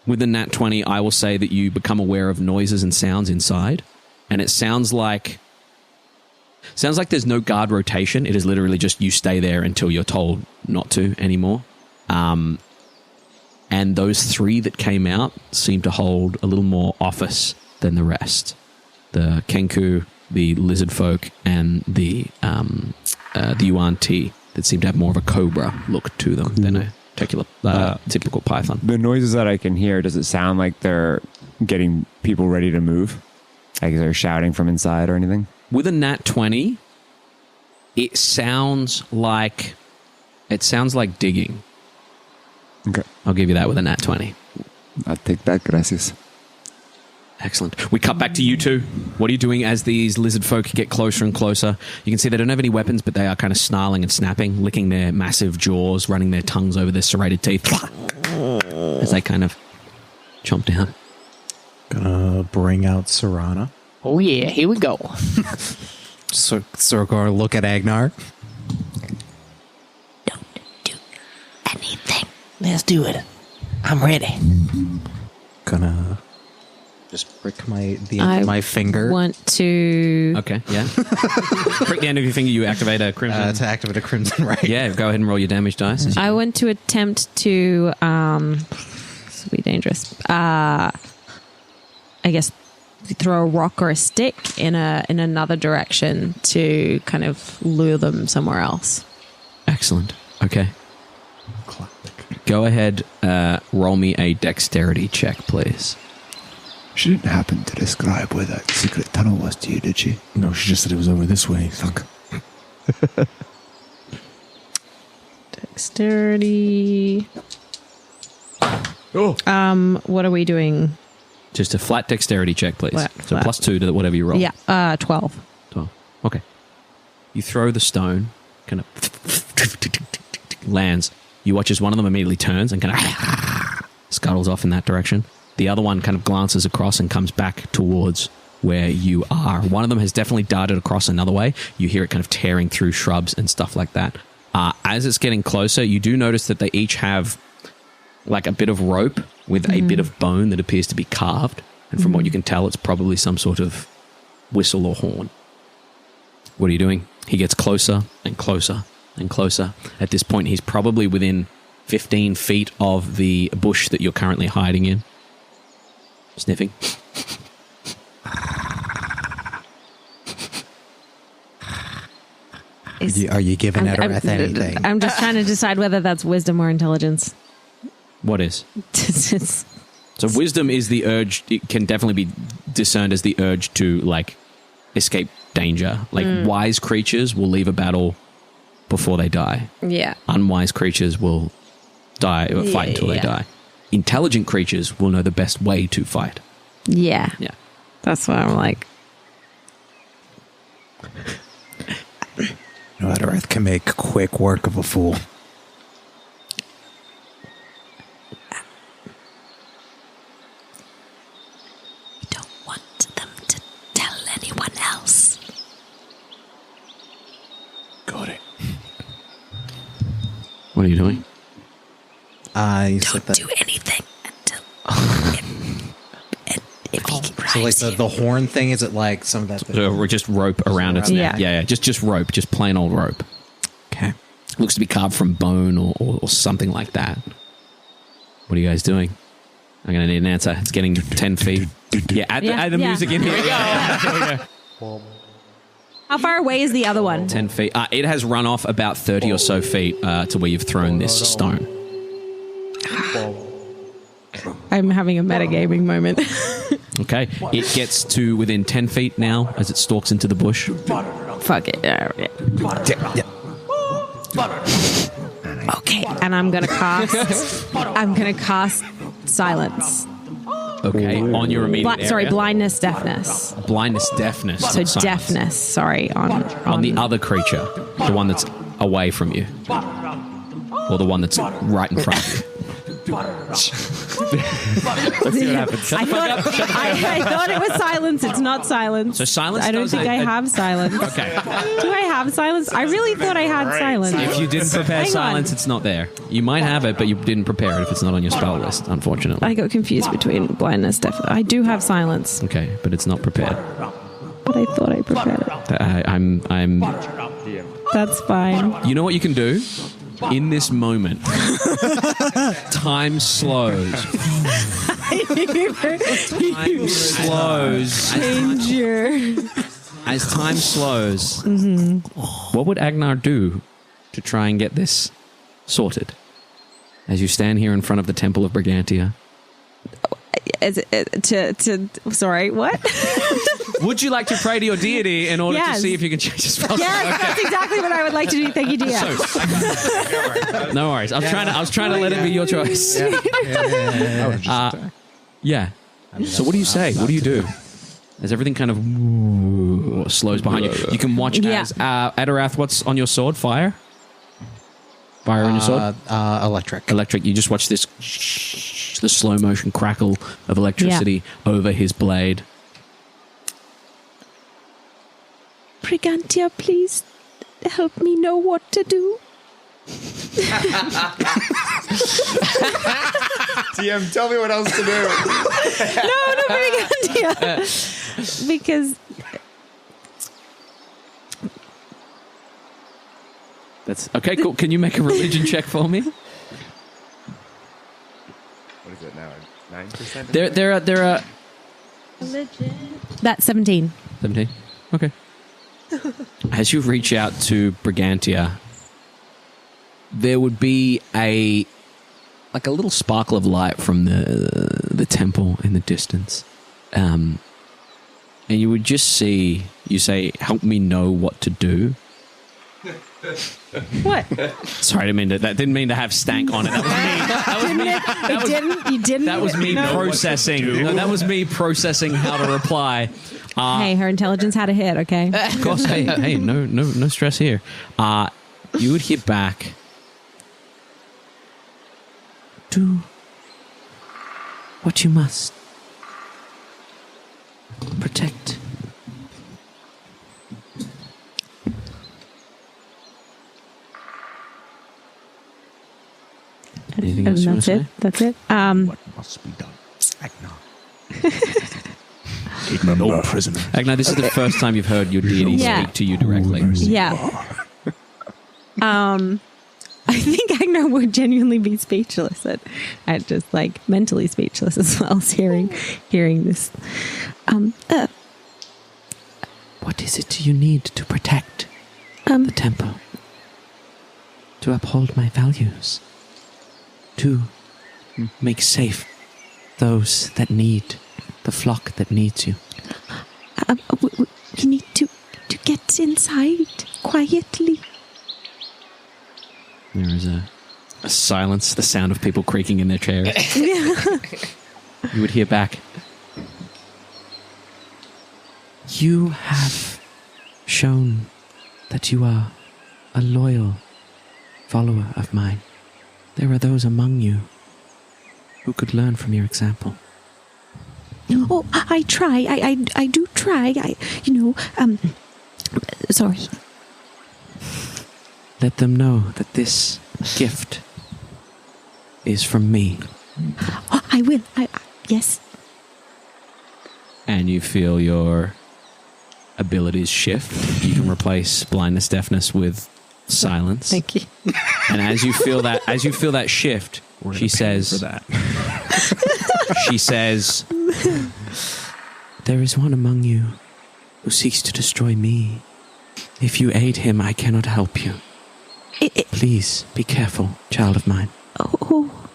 With the nat 20, I will say that you become aware of noises and sounds inside, and it sounds like there's no guard rotation. It is literally just you stay there until you're told not to anymore. And those three that came out seem to hold a little more office than the rest. The Kenku, the lizard folk, and the Yuan T that seem to have more of a cobra look to them than a typical python. The noises that I can hear, does it sound like they're getting people ready to move? Like they're shouting from inside or anything? With a nat 20, it sounds like digging. Okay. I'll give you that with a nat 20. I'll take that, gracias. Excellent. We cut back to you two. What are you doing as these lizard folk get closer and closer? You can see they don't have any weapons, but they are kind of snarling and snapping, licking their massive jaws, running their tongues over their serrated teeth as they kind of chomp down. Gonna bring out Serana. Oh yeah, here we go. Sorgar, look at Agenar. Don't do anything. Let's do it. I'm ready. Gonna just prick my finger. Want to... Okay, yeah. Prick the end of your finger, you activate a crimson. To activate a crimson, right? Yeah, go ahead and roll your damage dice. I want to attempt to... this will be dangerous. I guess throw a rock or a stick in another direction to kind of lure them somewhere else. Excellent. Okay. Classic. Go ahead, roll me a dexterity check, please. She didn't happen to describe where that secret tunnel was to you, did she? No, she just said it was over this way. Thunk. Dexterity. Oh. What are we doing? Just a flat dexterity check, please. Flat. So +2 to whatever you roll. Yeah, 12. 12. Okay. You throw the stone, kind of lands. You watch as one of them immediately turns and kind of scuttles off in that direction. The other one kind of glances across and comes back towards where you are. One of them has definitely darted across another way. You hear it kind of tearing through shrubs and stuff like that. As it's getting closer, you do notice that they each have like a bit of rope with a bit of bone that appears to be carved. And from what you can tell, it's probably some sort of whistle or horn. What are you doing? He gets closer and closer and closer. At this point, he's probably within 15 feet of the bush that you're currently hiding in. Sniffing. Are you giving Etterath anything? I'm just trying to decide whether that's wisdom or intelligence. What is? So wisdom is the urge. It can definitely be discerned as the urge to like escape danger. Like wise creatures will leave a battle before they die. Yeah. Unwise creatures will die or fight until they die. Intelligent creatures will know the best way to fight. Yeah. Yeah. That's what I'm like. Etterath can make quick work of a fool. We don't want them to tell anyone else. Got it. What are you doing? You said Don't that. do anything until if he So like the horn thing, is it like some of that? So just rope around its neck. Yeah. Yeah. Just rope. Just plain old rope. Okay. Looks to be carved from bone or something like that. What are you guys doing? I'm going to need an answer. It's getting 10 feet. Yeah, add the music in here. Yeah. How far away is the other one? 10 feet. It has run off about 30 or so feet to where you've thrown this stone. I'm having a metagaming moment. Okay. It gets to within 10 feet now as it stalks into the bush. Fuck it. Okay, and I'm gonna cast silence. Okay. On your immediate area. Sorry, blindness, deafness. Blindness, deafness. So silence. deafness. Sorry, On the other creature, the one that's away from you, or the one that's right in front of you. Let's see what happens. I thought it was silence. It's not silence. So silence. I don't does think I a- have silence. Okay. Do I have silence? I really thought I had silence. If you didn't prepare Hang on. silence, it's not there. You might have it, but you didn't prepare it if it's not on your spell list, unfortunately. I got confused between blindness, deafness. I do have silence, Okay, but it's not prepared. but I thought I prepared it. I'm. That's fine. You know what you can do? In this moment, time slows. Time slows. Danger. As time slows, what would Agenar do to try and get this sorted? As you stand here in front of the Temple of Brigantia, Sorry, what? would you like to pray to your deity in order to Yes. see if you can change his spell? Yes, that's exactly what I would like to do. Thank you, Dia. No worries. I was trying to let it be your choice. Yeah. So what do you say? What do you do? As everything kind of slows behind you, you can watch as Etterath. What's on your sword? Fire. Fire on your sword. Electric. Electric. You just watch this, the slow motion crackle of electricity over his blade. Brigantia, please help me know what to do. DM, tell me what else to do. No, Brigantia. Because That's okay. Cool. Can you make a religion check for me? What is it now? 9%? There are that's 17. 17. Okay. As you reach out to Brigantia, there would be a like a little sparkle of light from the temple in the distance. And you would just see, you say, help me know what to do. What? Sorry, that didn't mean to have stank on it. You didn't. That was me processing. No, that was me processing how to reply. Hey, her intelligence had a hit. Okay. Of course. Hey, no stress here. You would hear back. Do what you must. Protect. Anything else you want to say? That's it. What must be done? Agenar. No prisoner. Agenar, this is the first time you've heard your deity speak to you directly. Yeah. I think Agenar would genuinely be speechless at just like mentally speechless as well as hearing this. What is it you need to protect the temple? To uphold my values. To make safe those that need, the flock that needs you. You need to get inside quietly. There is a silence, the sound of people creaking in their chairs. You would hear back. You have shown that you are a loyal follower of mine. There are those among you who could learn from your example. Oh, I try. I do try. Sorry. Let them know that this gift is from me. Oh, I will. Yes. And you feel your abilities shift. You can replace blindness, deafness with silence. Thank you. And as you feel that shift, she says, she says, there is one among you who seeks to destroy me. If you aid him, I cannot help you. Please be careful, child of mine. Oh.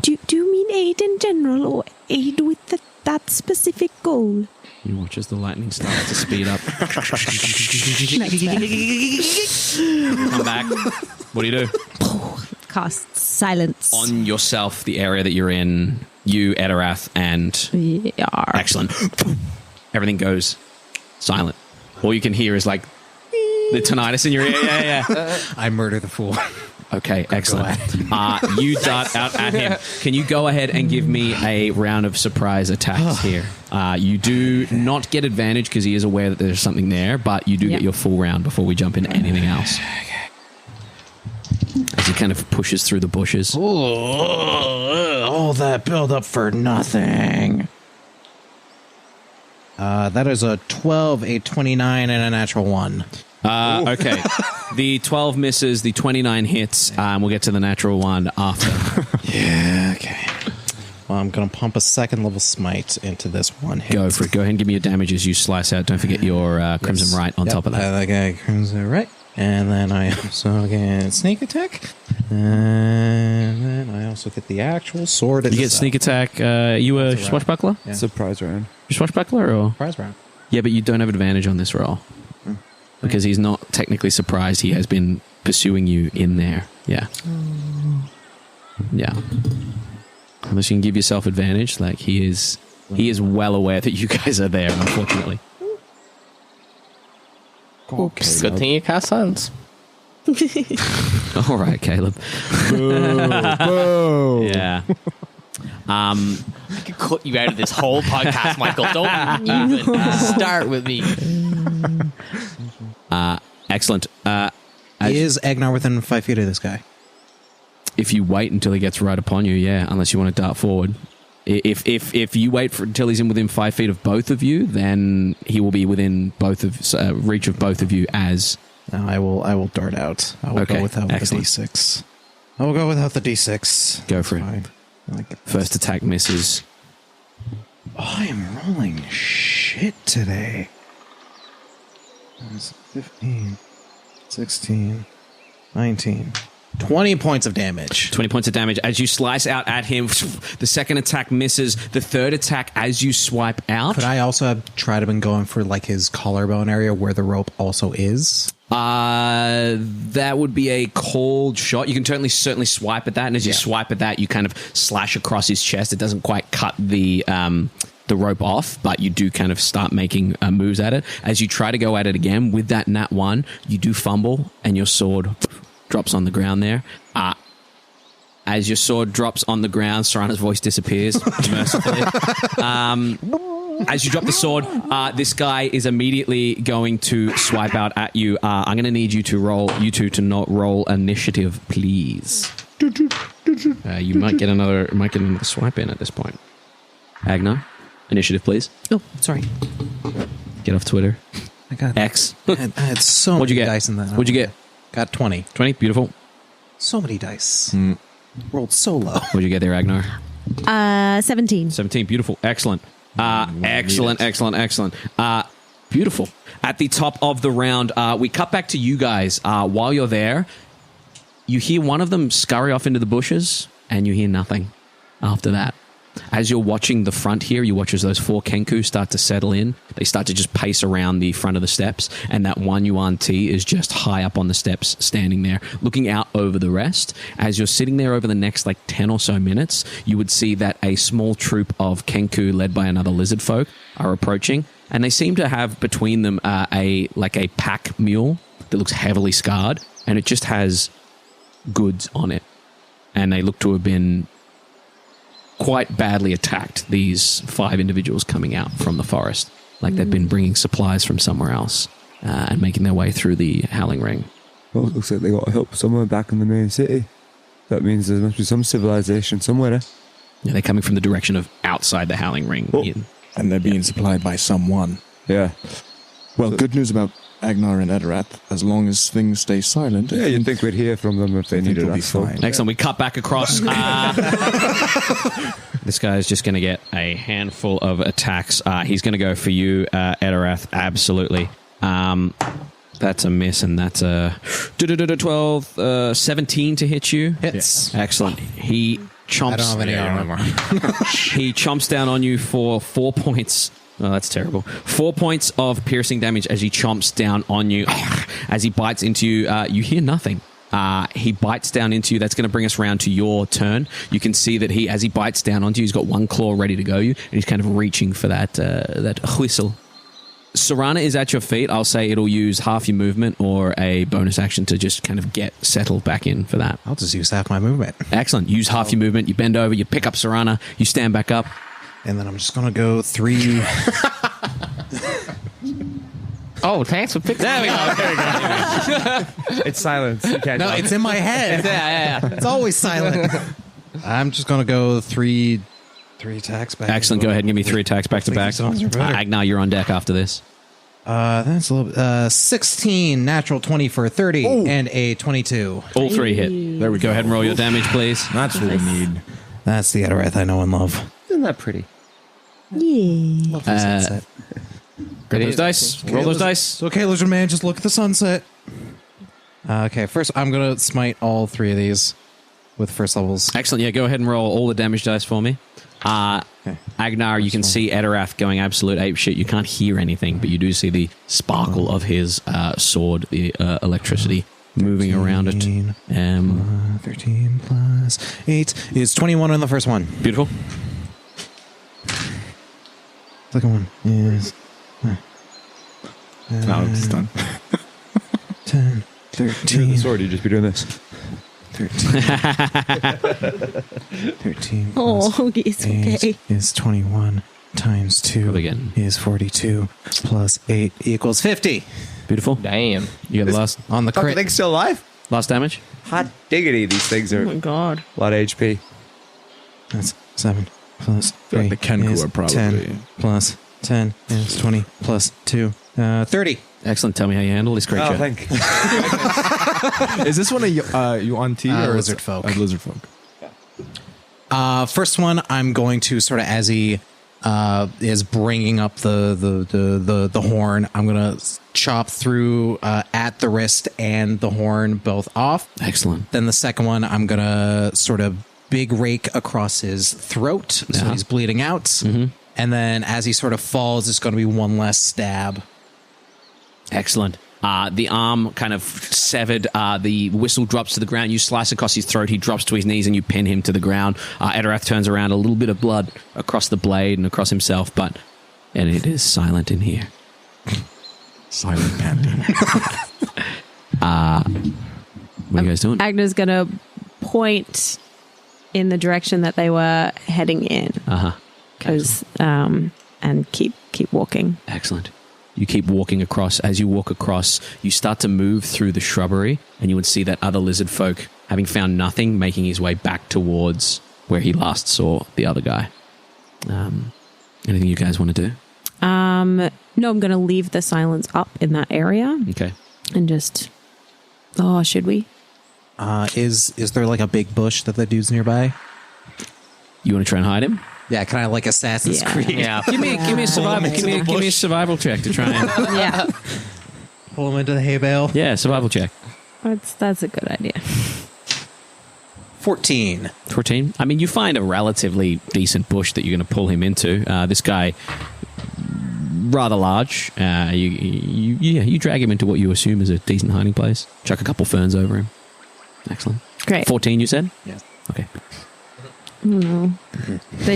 Do you mean aid in general or aid with that specific goal? You watch as the lightning starts to speed up. Come back. What do you do? Cast silence. On yourself, the area that you're in, you, Etterath, and... Yeah. Excellent. Everything goes silent. All you can hear is like the tinnitus in your ear. Yeah. I murder the fool. Okay, excellent. You dart out at him. Can you go ahead and give me a round of surprise attacks here? You do not get advantage because he is aware that there's something there, but you do get your full round before we jump into anything else. As he kind of pushes through the bushes. All that build up for nothing. That is a 12, a 29, and a natural 1. Okay. The 12 misses, the 29 hits. We'll get to the natural 1 after. Yeah, okay. Well, I'm going to pump a second level smite into this one hit. Go for it. Go ahead and give me your damage as you slice out. Don't forget your Crimson Right on top of that. Okay, Crimson Right. And then I also get sneak attack. And then I also get the actual sword. You get sneak attack. You a swashbuckler? Yeah. Surprise round. You swashbuckler or? Prize round. Yeah, but you don't have advantage on this roll. Because he's not technically surprised. He has been pursuing you in there. Yeah. Yeah. Unless you can give yourself advantage, like he is well aware that you guys are there, unfortunately. Oops. Good thing you cast silence. All right, Caleb. Boo. Yeah. I could cut you out of this whole podcast, Michael. Don't even start with me. Excellent. Is Agenar within 5 feet of this guy? If you wait until he gets right upon you, yeah, unless you want to dart forward. If you wait until he's in within 5 feet of both of you, then he will be within reach of both of you as... No, I will dart out. I will go without the D6. I will go without the D6. Go for it. Fine. I like it. First attack misses. Oh, I am rolling shit today. 15, 16, 19. 20 points of damage. 20 points of damage. As you slice out at him, the second attack misses. The third attack, as you swipe out. Could I also have tried to been going for like his collarbone area where the rope also is? That would be a cold shot. You can certainly swipe at that, and as you swipe at that, you kind of slash across his chest. It doesn't quite cut the rope off, but you do kind of start making moves at it. As you try to go at it again with that nat 1, you do fumble, and your sword drops on the ground there. As your sword drops on the ground, Serana's voice disappears mercifully. As you drop the sword, this guy is immediately going to swipe out at you. I'm going to need you to not roll initiative, please. You might get another swipe in at this point. Agenar, initiative, please. Oh, sorry. Get off Twitter. I got X. I had so What'd you many get? dice in that. What'd you get? Got 20. 20, beautiful. So many dice. Rolled so low. What'd you get there, Agenar? 17. 17, beautiful, excellent. Excellent. Beautiful. At the top of the round, we cut back to you guys. While you're there, you hear one of them scurry off into the bushes, and you hear nothing after that. As you're watching the front here, you watch as those 4 Kenku start to settle in. They start to just pace around the front of the steps, and that one Yuan Ti is just high up on the steps, standing there, looking out over the rest. As you're sitting there over the next 10 or so minutes, you would see that a small troop of Kenku led by another lizard folk are approaching, and they seem to have between them a pack mule that looks heavily scarred, and it just has goods on it. And they look to have been quite badly attacked, these 5 individuals coming out from the forest. Like they've been bringing supplies from somewhere else and making their way through the Howling Ring. Well, it looks like they got help somewhere back in the main city. That means there must be some civilization somewhere. Yeah, they're coming from the direction of outside the Howling Ring. Oh. And they're being supplied by someone. Yeah. Well, good news about Agenar and Etterath. As long as things stay silent. Yeah, you'd think we'd hear from them if they needed they'll be us. fine. Excellent. We cut back across. This guy is just going to get a handful of attacks. He's going to go for you, Etterath. Absolutely. That's a miss, and that's a 12, 17 to hit you. Hits. Excellent. He chomps. I don't have any armor. He chomps down on you for 4 points. Oh, that's terrible. 4 points of piercing damage as he chomps down on you. As he bites into you, you hear nothing. He bites down into you. That's going to bring us round to your turn. You can see that as he bites down onto you, he's got one claw ready to go you, and he's kind of reaching for that whistle. Serana is at your feet. I'll say it'll use half your movement or a bonus action to just kind of get settled back in for that. I'll just use half my movement. Excellent. Use half your movement. You bend over. You pick up Serana. You stand back up. And then I'm just going to go 3. Oh, thanks for picking. There we go. It's silence. You can't No, talk. it's in my head. Yeah. It's always silent. I'm just going to go 3 attacks back. Excellent. Go ahead and give me 3 attacks back to back. Agenar, you're on deck after this. That's a little 16, natural 20 for 30, and a 22. All 3 hit. There we go. Go ahead and roll your damage, please. That's what we need. That's the Etterath I know and love. Isn't that pretty? Yeah. Love the sunset. Roll those dice. Roll those dice. It's okay, Lizard Man, just look at the sunset. Okay, first I'm going to smite all 3 of these with first levels. Excellent. Yeah, go ahead and roll all the damage dice for me. Agenar, you can see Etterath going absolute ape shit. You can't hear anything, but you do see the sparkle of his sword, the electricity moving around it. 13 plus 8 is 21 on the first one. Beautiful. Second one is No, it's done. 10, You're the 13, sword, you'd just be doing this. 13 plus Oh, it's 8 okay. is 21 times 2 Again. is 42 plus 8 equals 50. Beautiful. Damn. You got the last On the Fuck, crit. thing's still alive? last damage. Hot diggity, these things are Oh my god. a lot of HP. That's 7 plus feel 3 like the Kenku is are probably- 10 plus 10 is 20 plus 2, 30. Excellent. Tell me how you handle this creature. Oh, thank Is this one a Yuan Ti or lizard folk. A lizard folk. First one, I'm going to sort of as he is bringing up the horn. I'm gonna chop through at the wrist and the horn both off. Excellent. Then the second one, I'm gonna sort of big rake across his throat, so he's bleeding out. Mm-hmm. And then as he sort of falls, it's going to be one less stab. Excellent. The arm kind of severed. The whistle drops to the ground. You slice across his throat. He drops to his knees, and you pin him to the ground. Etterath turns around. A little bit of blood across the blade and across himself, and it is silent in here. Silent panting. What are you guys doing? Agnar's gonna point in the direction that they were heading in. Because and keep walking. Excellent. You keep walking across. As you walk across, you start to move through the shrubbery, and you would see that other lizard folk, having found nothing, making his way back towards where he last saw the other guy. Anything you guys want to do? No, I'm going to leave the silence up in that area. Okay. And just... Oh, should we? Is there like a big bush that the dude's nearby? You want to try and hide him? Yeah, kind of like Assassin's Creed. Yeah. Give me a survival. Give me a survival check to try and. Yeah. Pull him into the hay bale. Yeah, survival check. That's a good idea. 14. 14. I mean, you find a relatively decent bush that you're going to pull him into. This guy, rather large. You drag him into what you assume is a decent hiding place. Chuck a couple ferns over him. Excellent. Great. 14, you said? Yes. Okay. Then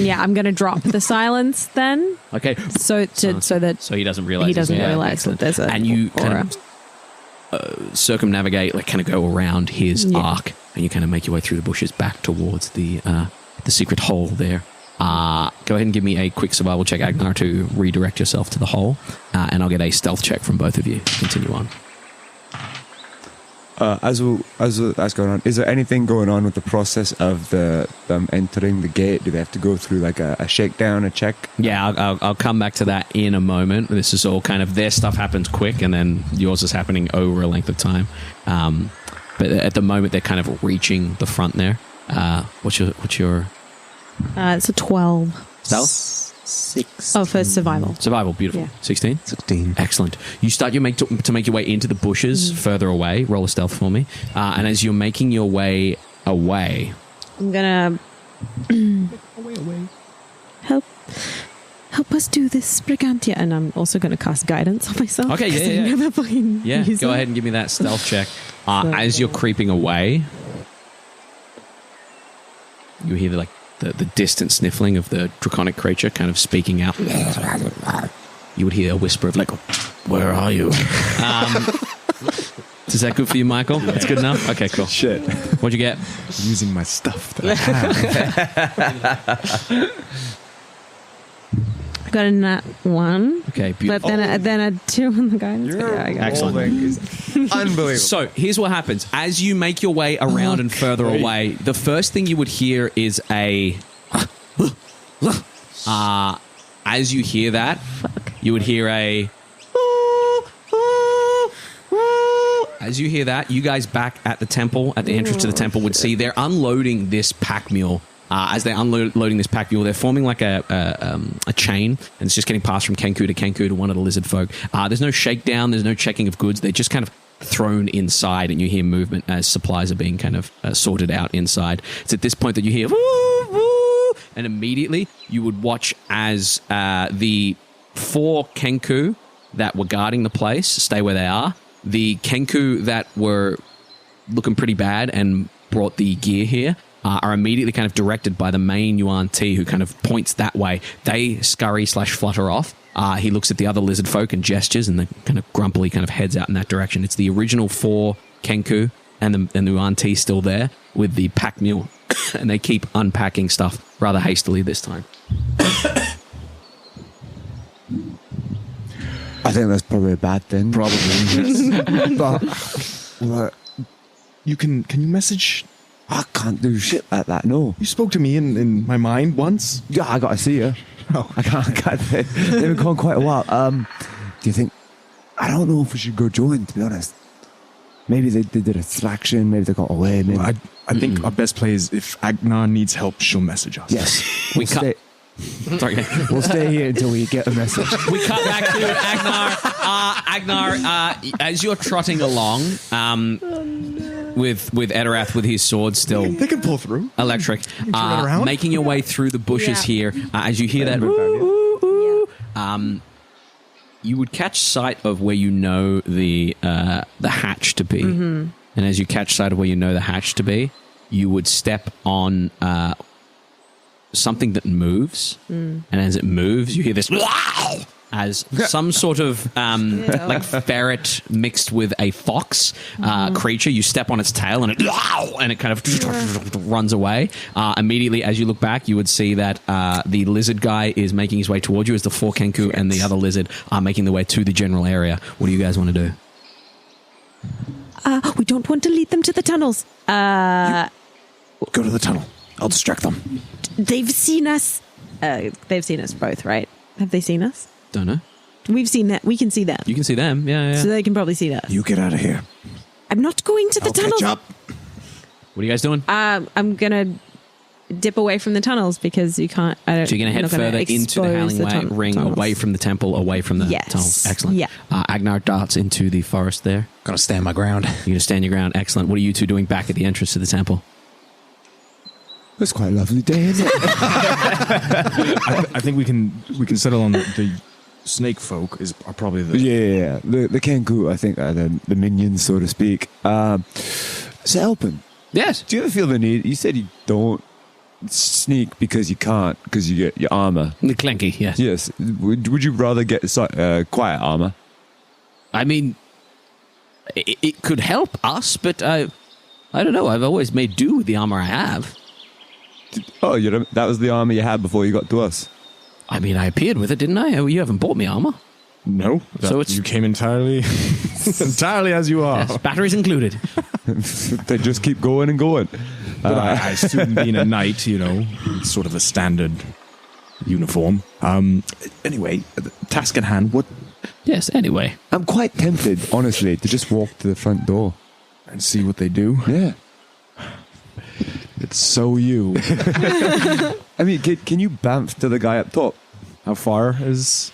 yeah, I'm going to drop the silence then. Okay. So that So he doesn't realize. he doesn't realize excellent. that there's a and you aura. kind of circumnavigate, like kind of go around his arc, and you kind of make your way through the bushes back towards the secret hole there. Go ahead and give me a quick survival check, Agenar, to redirect yourself to the hole, and I'll get a stealth check from both of you. Continue on. As that's going on, is there anything going on with the process of them entering the gate? Do they have to go through like a shakedown, a check? Yeah, I'll come back to that in a moment. This is all kind of their stuff happens quick, and then yours is happening over a length of time. But at the moment, they're kind of reaching the front there. What's your It's a 12. stealth? 6. Oh, for survival. Survival, beautiful. Yeah. 16? 16. Excellent. You start to make your way into the bushes further away. Roll a stealth for me. And as you're making your way away... I'm gonna help us do this, Briganti. And I'm also gonna cast guidance on myself. Okay, 'cause yeah, I yeah. never fucking use Go it. ahead and give me that stealth check. As you're creeping away, you hear the distant sniffling of the draconic creature kind of speaking out. You would hear a whisper of like, "Where are you?" Is that good for you, Michael? That's good enough? Okay, cool. Shit. What'd you get? Using my stuff that I have. I got a nat 1. Okay, But beautiful. then a 2 on the guidance. Yeah, I got it. Excellent. Unbelievable. So here's what happens. As you make your way around and further away, the first thing you would hear is a... as you hear that, you would hear a... As you hear that, you guys back at the temple, at the entrance to the temple, would see they're unloading this pack mule. As they're unloading this pack mule, they're forming like a chain, and it's just getting passed from Kenku to one of the lizard folk. There's no shakedown, there's no checking of goods. They're just kind of thrown inside, and you hear movement as supplies are being kind of sorted out inside. It's at this point that you hear woo, woo, and immediately you would watch as the 4 Kenku that were guarding the place stay where they are. The Kenku that were looking pretty bad and brought the gear here are immediately kind of directed by the main Yuan Ti, who kind of points that way. They scurry/flutter off. He looks at the other lizard folk and gestures, and then kind of grumpily kind of heads out in that direction. It's the original 4 Kenku and the Yuan Ti still there with the pack mule, and they keep unpacking stuff rather hastily this time. I think that's probably a bad thing. Probably. Yes. But Can you message? I can't do shit like that. No. You spoke to me in my mind once. Yeah, I gotta see you. Oh. I can't. They've been gone quite a while. Do you think? I don't know if we should go join. To be honest, maybe they did a distraction. Maybe they got away. Maybe. Well, I think our best play is if Agenar needs help, she'll message us. Yes. We can't. Sorry. We'll stay here until we get a message. We cut back to Agnar. As you're trotting along, with Etterath with his sword still They can pull through. electric, turn around. making your way through the bushes here. As you hear that, you would catch sight of where you know the hatch to be, and as you catch sight of where you know the hatch to be, you would step on something that moves, and as it moves, you hear this as some sort of like ferret mixed with a fox creature. You step on its tail, and it kind of runs away. Immediately, as you look back, you would see that the lizard guy is making his way towards you, as the four Kenku and the other lizard are making their way to the general area. What do you guys want to do? We don't want to lead them to the tunnels. Go to the tunnel. I'll distract them. They've seen us. They've seen us both, right? Have they seen us? Don't know. We've seen that. We can see them. You can see them. Yeah. So they can probably see us. You get out of here. I'm not going to the I'll tunnels. catch up. What are you guys doing? I'm going to dip away from the tunnels because you can't. So you're going to head further into the Howling Ring, tunnels. away from the temple, away from the Yes. tunnels. Excellent. Yeah. Agnar darts into the forest there. Gonna stand my ground. You're going to stand your ground. Excellent. What are you two doing back at the entrance to the temple? It's quite a lovely day, isn't it? I think we can settle on the snake folk are probably the Yeah. The Kenku, I think, are the minions, so to speak. So, Elpin, Yes. do you ever feel the need? You said you don't sneak because you can't, because you get your armor. The clanky, yes. Yes. Would you rather get quiet armor? I mean, it could help us, but I don't know. I've always made do with the armor I have. Oh, that was the armor you had before you got to us. I mean, I appeared with it, didn't I? You haven't bought me armor. No. So it's- you came entirely as you are. Yes, batteries included. They just keep going and going. But I assume being a knight, it's sort of a standard uniform. Anyway, the task at hand. What? Yes, anyway. I'm quite tempted, honestly, to just walk to the front door. And see what they do. Yeah. It's so you. I mean, can you bamf to the guy up top? How far is?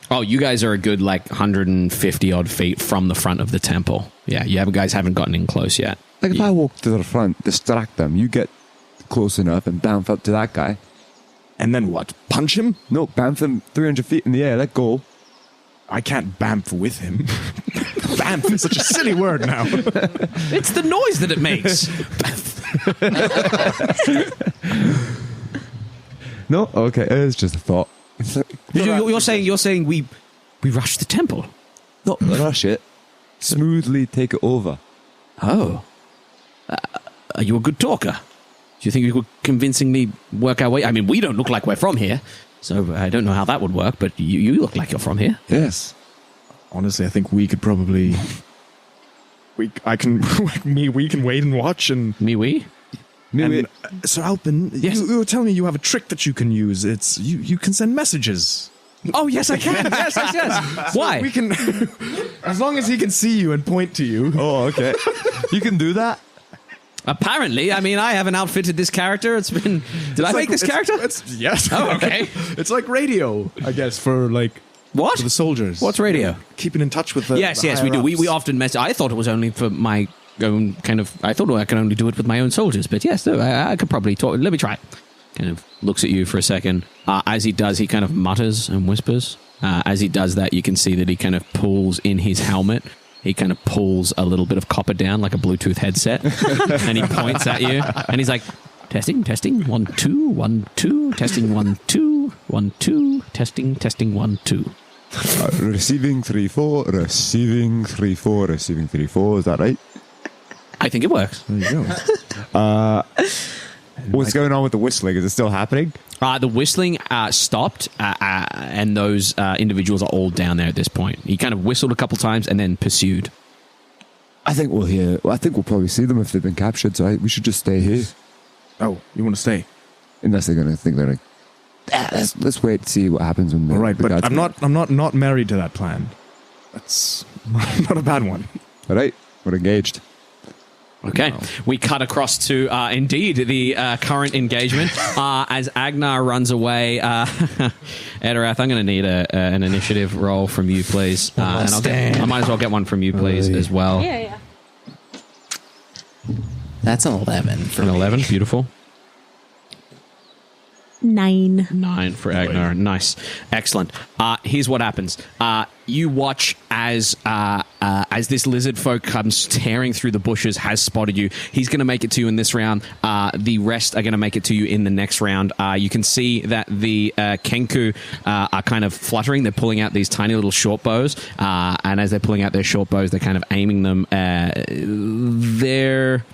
Oh, you guys are a good, 150 odd feet from the front of the temple. Yeah, guys haven't gotten in close yet. Like, if I walk to the front, distract them, you get close enough and bamf up to that guy. And then what? Punch him? No, bamf him 300 feet in the air, let go. I can't bamf with him. Bamf is such a silly word now. It's the noise that it makes. No? Okay, it's just a thought. You're saying we rushed the temple. Not rush it. Smoothly take it over. Oh. Are you a good talker? Do you think you could convincingly work our way? I mean, we don't look like we're from here, so I don't know how that would work, but you look like you're from here. Yes. Honestly, I think we could probably... We can wait and watch and... We? And, Sir Alpin, Yes. you were telling me you have a trick that you can use. It's you can send messages. Oh, yes, I can. yes. Why? We can, as long as he can see you and point to you. Oh, okay. You can do that? Apparently. I mean, I haven't outfitted this character. It's been... Did I make this character? Yes. Oh, okay. It's like radio, I guess, for What? for the soldiers. What's radio? Keeping in touch with the Yes, the we do. We higher-ups. often mess. I thought it was only for my own kind of... I thought I could only do it with my own soldiers, but yes, no, I could probably talk. Let me try it. Kind of looks at you for a second. As he does, he kind of mutters and whispers. As he does that, you can see that he kind of pulls in his helmet. He kind of pulls a little bit of copper down like a Bluetooth headset, and he points at you, and he's like, testing, 1 2 1 2, testing 1 2 1 2, testing 1 2. Receiving 3 4, receiving 3 4, receiving 3 4. Is that right? I think it works. There you go. What's going on with the whistling? Is it still happening? The whistling stopped, and those individuals are all down there at this point. He kind of whistled a couple times and then pursued. I think we'll probably see them if they've been captured, so we should just stay here. Oh, you want to stay? Unless they're going to think they're like, let's wait to see what happens when All right, the but guards- I'm not married to that plan. That's not a bad one. All right, we're engaged. Okay, we cut across to indeed the current engagement as Agenar runs away. Etterath, I'm going to need an initiative roll from you, please, and I might as well get one from you, please, as well. Yeah. That's an 11 for An me. 11, beautiful. 9. 9 for Agenar. Nice. Excellent. Here's what happens. You watch as this lizard folk comes tearing through the bushes, has spotted you. He's going to make it to you in this round. The rest are going to make it to you in the next round. You can see that the Kenku are kind of fluttering. They're pulling out these tiny little short bows. And as they're pulling out their short bows, they're kind of aiming them. They're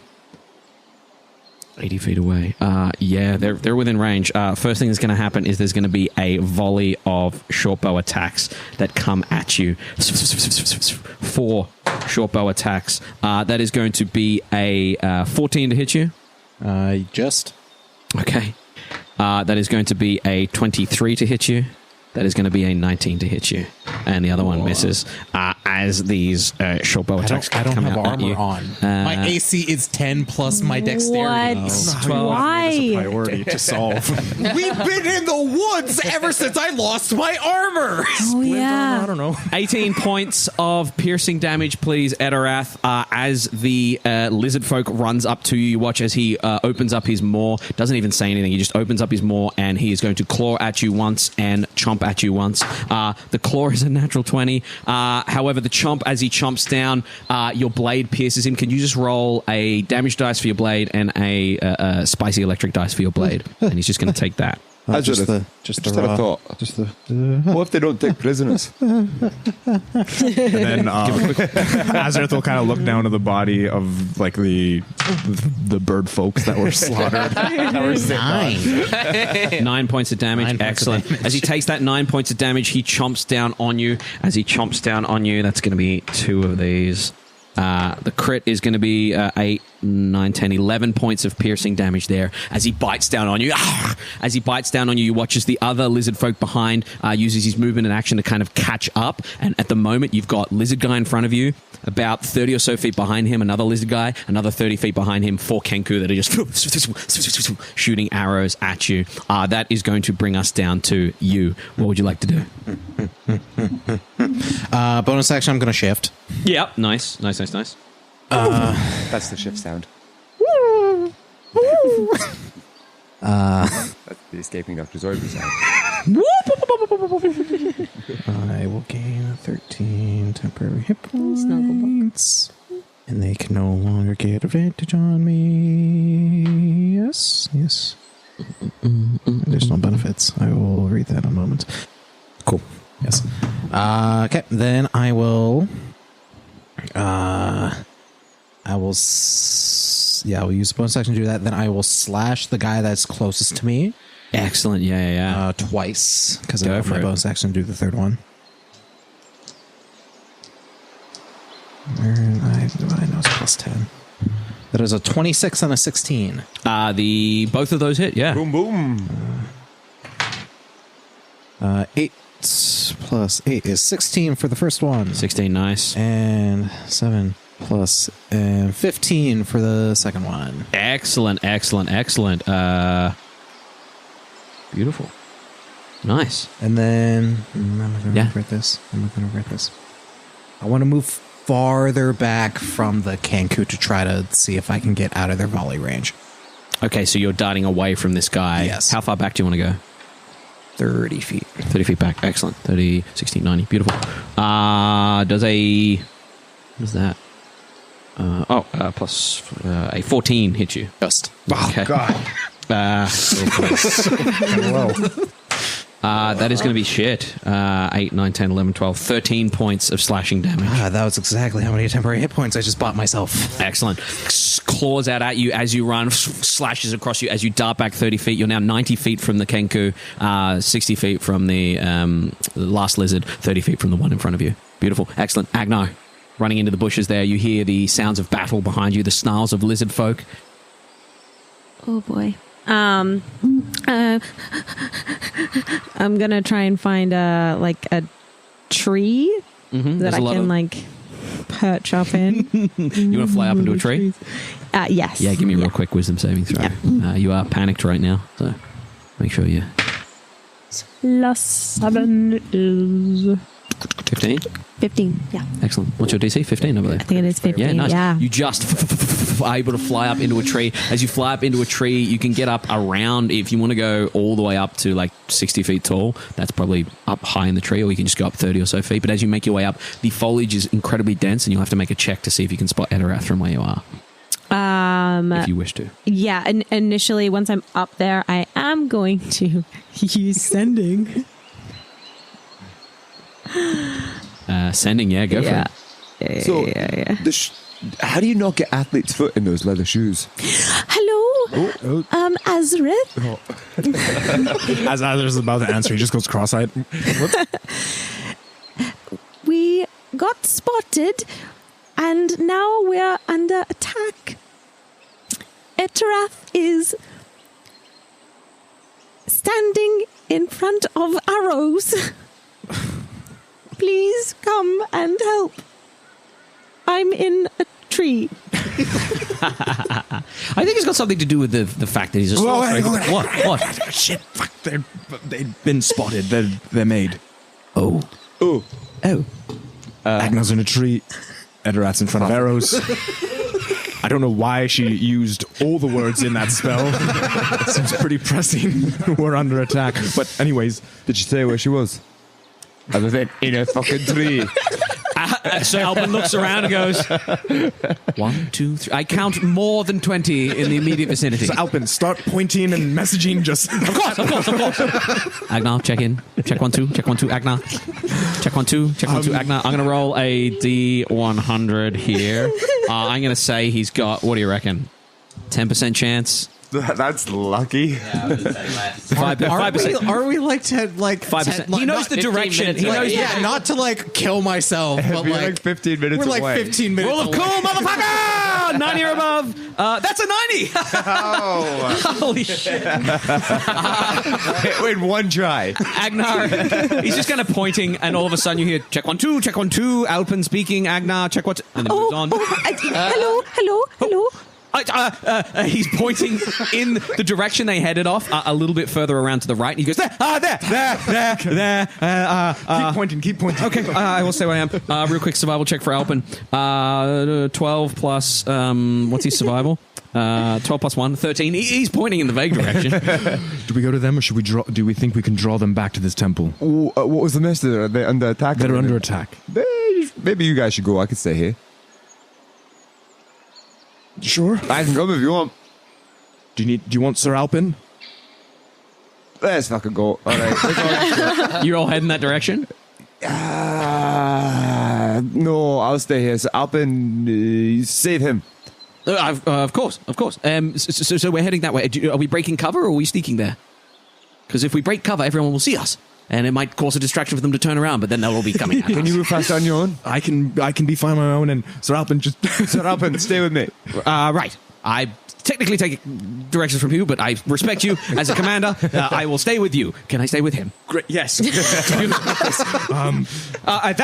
80 feet away. They're within range. First thing that's going to happen is there's going to be a volley of short bow attacks that come at you. 4 short bow attacks. That is going to be a 14 to hit you. Just. Okay. That is going to be a 23 to hit you. That is going to be a 19 to hit you. And the other one misses. As these short bow attacks I don't come have out at armor you. on. My AC is 10 plus my dexterity. What? 12. Why? Priority to solve. We've been in the woods ever since I lost my armor. Oh, yeah. I don't know. 18 points of piercing damage, please, Etterath. As the lizard folk runs up to you, you watch as he opens up his maw. Doesn't even say anything. He just opens up his maw, and he is going to claw at you once and chomp at you once. The claw is a natural 20. However, the chomp, as he chomps down, your blade pierces him. Can you just roll a damage dice for your blade and a spicy electric dice for your blade? And he's just going to take that. Just Just had a thought. What if they don't take prisoners? And then Azorith will kind of look down to the body of like the bird folks that were slaughtered. 9 points of damage. 9 points of Excellent. damage. As he takes that 9 points of damage, he chomps down on you. As he chomps down on you, that's going to be 2 of these. The crit is going to be 8, 9, 10, 11 points of piercing damage there as he bites down on you. As he bites down on you, you watch as the other lizard folk behind uses his movement and action to kind of catch up. And at the moment, you've got lizard guy in front of you, about 30 or so feet behind him, another lizard guy, another 30 feet behind him, 4 Kenku that are just shooting arrows at you. That is going to bring us down to you. What would you like to do? bonus action, I'm going to shift. Yep. Nice. That's the shift sound. That's the escaping Dr. Zorby sound. I will gain 13 temporary hit points. And they can no longer get advantage on me. Yes. Additional benefits. I will read that in a moment. Cool. Yes. Okay, then I will use the bonus action to do that. Then I will slash the guy that's closest to me. Excellent. Yeah. Twice, because I Go have for my it. bonus action to do the third one. And I know it's plus 10. That is a 26 and a 16. Both of those hit. Yeah. Boom, boom. 8 plus 8 is 16 for the first one. 16. Nice. And 7 plus 15 for the second one. Excellent. Beautiful. Nice. And then I'm going Yeah. to regret this. I want to move farther back from the Kenku to try to see if I can get out of their volley range. Okay, so you're darting away from this guy. Yes. How far back do you want to go? 30 feet. 30 feet back. Excellent. 30, 60, 90. Beautiful. Does a... What is that? Plus a 14 hit you. Just. Okay. God. That is going to be shit. 8, 9, 10, 11, 12, 13 points of slashing damage. That was exactly how many temporary hit points I just bought myself. Excellent. Claws out at you as you run, slashes across you as you dart back 30 feet. You're now 90 feet from the Kenku, 60 feet from the last lizard, 30 feet from the one in front of you. Beautiful. Excellent. Agenar, running into the bushes there. You hear the sounds of battle behind you, the snarls of lizard folk. Oh boy. I'm gonna try and find a tree that There's I a lot can of- like perch up in. You want to fly up into a tree? Yes. Yeah, give me a real quick wisdom saving throw. You are panicked right now, so make sure you... +7 is 15? 15. Yeah, Excellent. What's your DC? 15, I believe. I think it is 15. Yeah, nice. Yeah. You just are able to fly up into a tree. As you fly up into a tree, you can get up around, if you want to go all the way up to like 60 feet tall, that's probably up high in the tree, or you can just go up 30 or so feet. But as you make your way up, the foliage is incredibly dense, and you'll have to make a check to see if you can spot Etterath from where you are. If you wish to. Yeah, and initially, once I'm up there, I am going to use sending. Sending, yeah, go for it. So, how do you not get athlete's foot in those leather shoes? Hello, Azorith. As Azor's about to answer, he just goes cross-eyed. We got spotted, and now we're under attack. Etterath is standing in front of arrows. Please come and help. I'm in a tree. I think it's got something to do with the fact that he's a sorcerer. What? Shit, fuck, they've been spotted. They're made. Oh. Agnar's in a tree. Etterath's in front of arrows. I don't know why she used all the words in that spell. It seems pretty pressing. We're under attack. But anyways. Did she say where she was? Other than in a fucking tree. So Alban looks around and goes, 1, 2, 3. I count more than 20 in the immediate vicinity. So Alban, start pointing and messaging just... Of course. Agenar, check in. Check 1, 2. Check 1, 2, Agenar. Check 1, 2. Check 1, 2, Agenar. I'm going to roll a D100 here. I'm going to say he's got, what do you reckon? 10% chance? That's lucky. 5%. Are we like 5%. He knows the direction. He knows. Yeah, not to like kill myself, but We're like 15 minutes we're like away. 15 minutes. Roll of away. cool, motherfucker! 90 or above. That's a 90. Oh. Holy shit. Wait, one try. Agenar, he's just kind of pointing, and all of a sudden you hear, check 1, 2, check 1, 2, Alpin speaking, Agenar, check what, and then moves on. Hello. He's pointing in the direction they headed off, a little bit further around to the right, and he goes, there. Keep pointing. Okay, I will stay where I am. Real quick survival check for Alpin. 12 plus, what's his survival? 12 plus 1, 13. He's pointing in the vague direction. Do we go to them, or should we do we think we can draw them back to this temple? What was the message? Are they under attack? They're under attack. Maybe you guys should go. I could stay here. Sure. I can come if you want. Do you want Sir Alpin? Let's fucking go. All right. You're all heading that direction? No, I'll stay here. So Alpin, save him. Of course. So we're heading that way. Are we breaking cover, or are we sneaking there? Because if we break cover, everyone will see us, and it might cause a distraction for them to turn around. But then they'll all be coming at us. Can you move fast on your own? I can be fine on my own, and Sir Alpin just... Sir Alpin, stay with me. Right. I technically take directions from you, but I respect you as a commander. I will stay with you. Can I stay with him? Great. Yes. That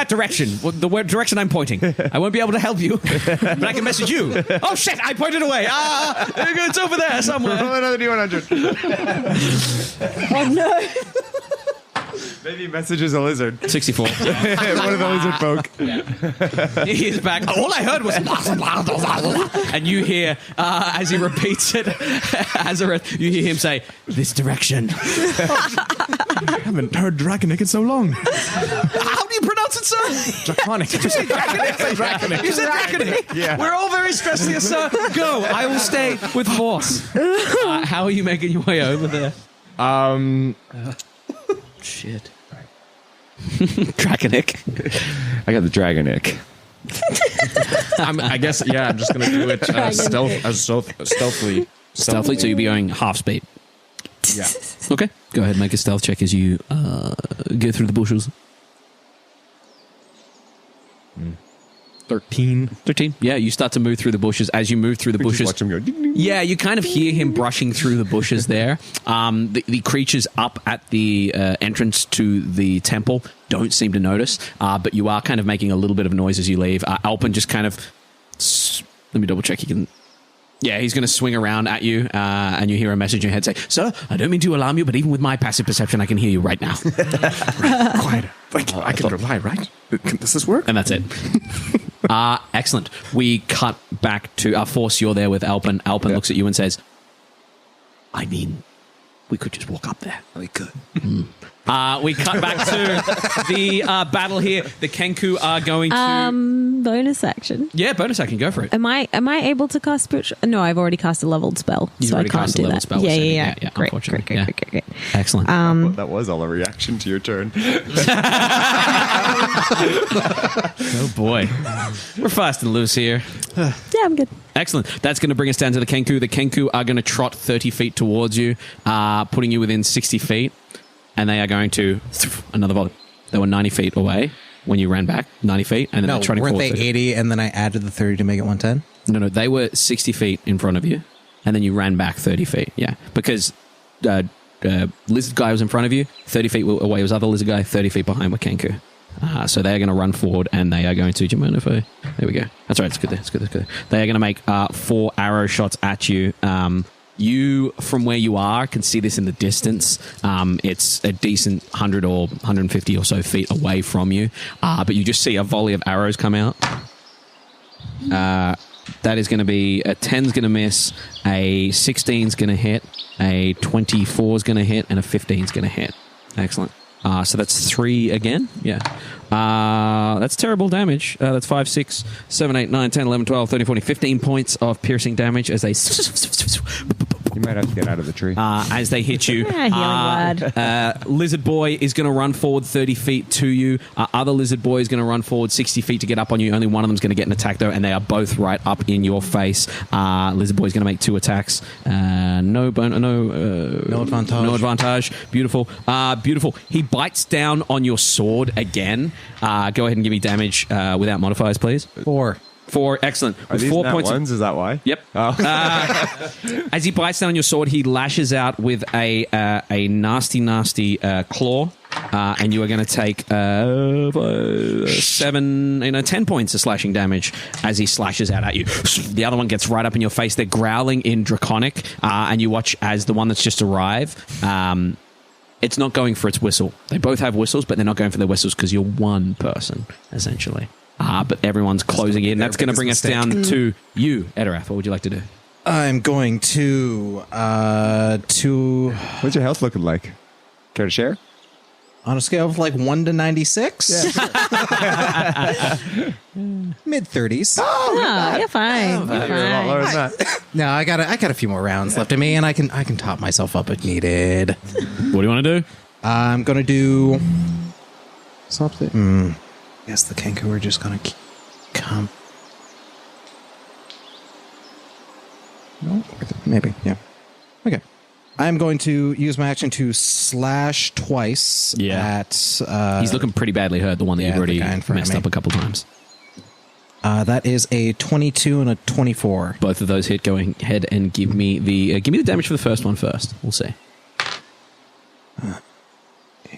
direction, the direction I'm pointing. I won't be able to help you, but I can message you. Oh shit! I pointed away. It's over there somewhere. Roll another D100. Oh no. Maybe messages a lizard. 64. One of the lizard folk. He is back. All I heard was and you hear as he repeats it, Azorith, you hear him say, "This direction." I haven't heard Draconic in so long. How do you pronounce it, sir? Draconic. You said Draconic. You said Draconic. Yeah. We're all very stressed here, sir. Go. I will stay with Force. How are you making your way over there? Shit. Draconic. I got the Dragonic. I guess, yeah, I'm just going to do it stealthily. Stealthily, so you'll be going half speed. Yeah. Okay. Go ahead and make a stealth check as you go through the bushes. 13. Yeah, you start to move through the bushes. As you move through the bushes, Watch him go. Ding, ding. yeah, you kind of hear him brushing through the bushes there. The creatures up at the entrance to the temple don't seem to notice, but you are kind of making a little bit of noise as you leave. Alpin just kind of... Let me double check. He can... Yeah, he's going to swing around at you, and you hear a message in your head say, "Sir, I don't mean to alarm you, but even with my passive perception, I can hear you right now." Quiet. I can reply, right? Does this work? And that's it. Excellent. We cut back to Force. You're there with Alpin. Alpin looks at you and says, "I mean, we could just walk up there." We could. We cut back to the battle here. The Kenku are going to... Bonus action. Yeah, bonus action. Go for it. Am I able to cast spiritual? No, I've already cast a leveled spell, You've so I already can't cast a do leveled that. spell, Yeah, so yeah. yeah, Great. unfortunately, yeah. Excellent. That was all a reaction to your turn. Oh boy, we're fast and loose here. Yeah, I'm good. Excellent. That's going to bring us down to the Kenku. The Kenku are going to trot 30 feet towards you, putting you within 60 feet, and they are going to another volley. They were 90 feet away when you ran back, 90 feet, and then they're trotting weren't forward. they 80 and then I added the 30 to make it 110? No, they were 60 feet in front of you, and then you ran back 30 feet. Yeah, because lizard guy was in front of you, 30 feet away was other lizard guy, 30 feet behind were Kenku. So they are going to run forward, and they are going to... Do you mind if I... There we go. That's right. It's good there. It's good. They are going to make 4 arrow shots at you. You, from where you are, can see this in the distance. It's a decent 100 or 150 or so feet away from you. But you just see a volley of arrows come out. That is going to be... A 10's going to miss, a 16's going to hit, a 24's going to hit, and a 15's going to hit. Excellent. So that's 3 again. Yeah. That's terrible damage. That's 5, 6, 7, 8, 9, 10, 11, 12, 13, 14, 15 points of piercing damage as they... You might have to get out of the tree. As they hit you. Healing word. Lizard boy is going to run forward 30 feet to you. Other lizard boy is going to run forward 60 feet to get up on you. Only one of them is going to get an attack, though, and they are both right up in your face. Lizard boy is going to make 2 attacks. No advantage. No advantage. Beautiful. Beautiful. He bites down on your sword again. Go ahead and give me damage without modifiers, please. 4. Excellent. Are these 4 nat points. ones? Is that why? Yep. Oh. As he bites down on your sword, he lashes out with a nasty claw, and you are going to take 10 points of slashing damage as he slashes out at you. The other one gets right up in your face. They're growling in Draconic, and you watch as the one that's just arrived. It's not going for its whistle. They both have whistles, but they're not going for their whistles because you're one person, essentially. But everyone's closing in. That's going to bring us down to you, Etterath. What would you like to do? I'm going to What's your health looking like? Care to share? on a scale of like 1 to 96. Mid 30s. Oh, you're fine. You're fine. No, I got a few more rounds left in me, and I can top myself up if needed. What do you want to do? I'm gonna do something. Guess the Kenku are just gonna come. No, maybe, yeah. Okay. I'm going to use my action to slash twice at... He's looking pretty badly hurt, the one that you've already messed up a couple times. That is a 22 and a 24. Both of those hit. Go ahead and give me the damage for the first one first. We'll see.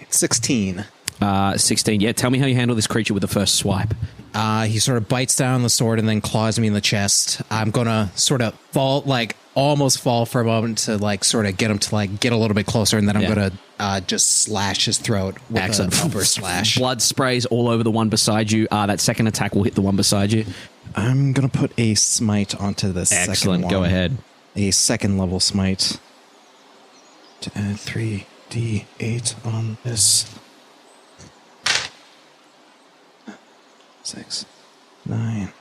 16. 16. Yeah, tell me how you handle this creature with the first swipe. He sort of bites down on the sword and then claws me in the chest. I'm gonna sort of fall, like almost fall for a moment to like sort of get him to like get a little bit closer, and then I'm gonna just slash his throat with Excellent. a upper slash. Blood sprays all over the one beside you. That second attack will hit the one beside you. I'm gonna put a smite onto this. Excellent. Second one. Go ahead. A second level smite. To add 3d8 on this. 6, 9,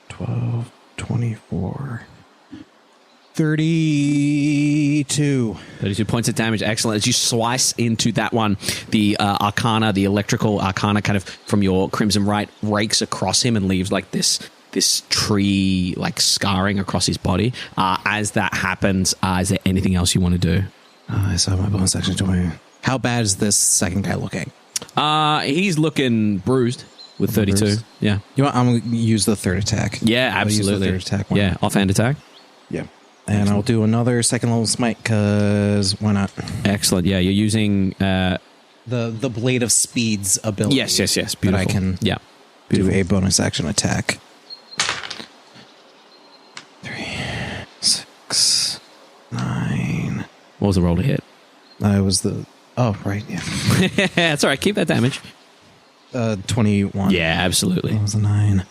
12, 24, 32. 32 points of damage. Excellent. As you slice into that one, the arcana, the electrical arcana kind of from your Crimson Right rakes across him and leaves like this tree like scarring across his body. As that happens, is there anything else you want to do? I saw my bonus action to me. How bad is this second guy looking? He's looking bruised. with 32. Numbers. Yeah. You want? I'm gonna use the third attack. Yeah, I'll use the absolutely. third attack. Why Yeah, not? offhand attack. Yeah. And I'll do another second level smite because why not? Excellent. Yeah, you're using. The Blade of Speed's ability. Yes. Beautiful. That I can Yeah. do a bonus action attack. 3, 6, 9. What was the roll to hit? I was the. Oh, right. Yeah. That's all right. Keep that damage. 21. Yeah, absolutely. That was a 9.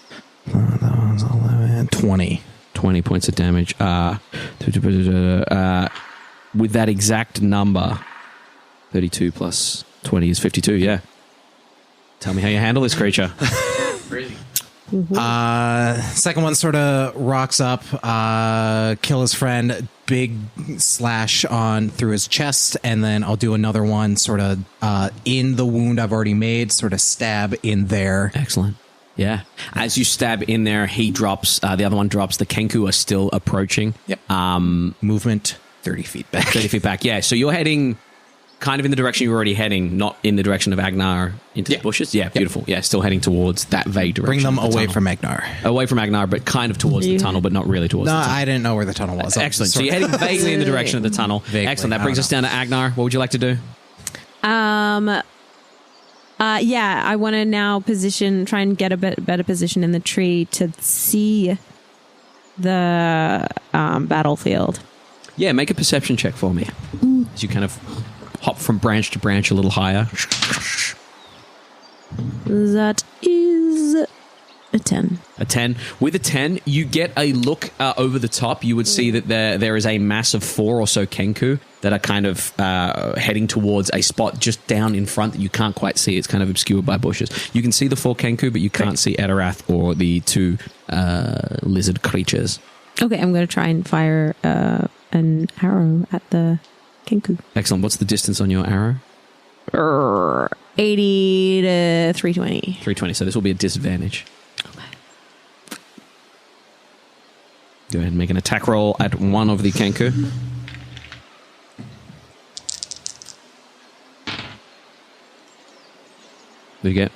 That was 11. 20. 20 points of damage. With that exact number, 32 plus 20 is 52. Yeah. Tell me how you handle this creature. Second one sort of rocks up, kill his friend, big slash on through his chest, and then I'll do another one sort of in the wound I've already made, sort of stab in there. Excellent. Yeah. As you stab in there, he drops. The other one drops. The Kenku are still approaching. Yep. Movement 30 feet back. 30 feet back. Yeah. So you're heading kind of in the direction you were already heading, not in the direction of Agenar into the bushes. Yeah. Beautiful. Yeah. Still heading towards that vague direction. Bring them of the away tunnel. from Agenar. Away from Agenar, but kind of towards the tunnel, but not really towards No, the tunnel. I didn't know where the tunnel was. Excellent. So you're heading vaguely in the direction of the tunnel. Vaguely. Excellent. That I brings don't us down to Agenar. What would you like to do? Yeah, I want to now try and get a better position in the tree to see the battlefield. Yeah, make a perception check for me. As you kind of hop from branch to branch a little higher. That is a 10. A 10. With a 10, you get a look over the top. You would see that there is a mass of 4 or so Kenku that are kind of heading towards a spot just down in front that you can't quite see. It's kind of obscured by bushes. You can see the 4 Kenku, but you can't see Etterath or the 2 lizard creatures. Okay, I'm going to try and fire an arrow at the Kenku. Excellent. What's the distance on your arrow? 80 to 320. 320, so this will be a disadvantage. Go ahead and make an attack roll at one of the Kenku. What do you get?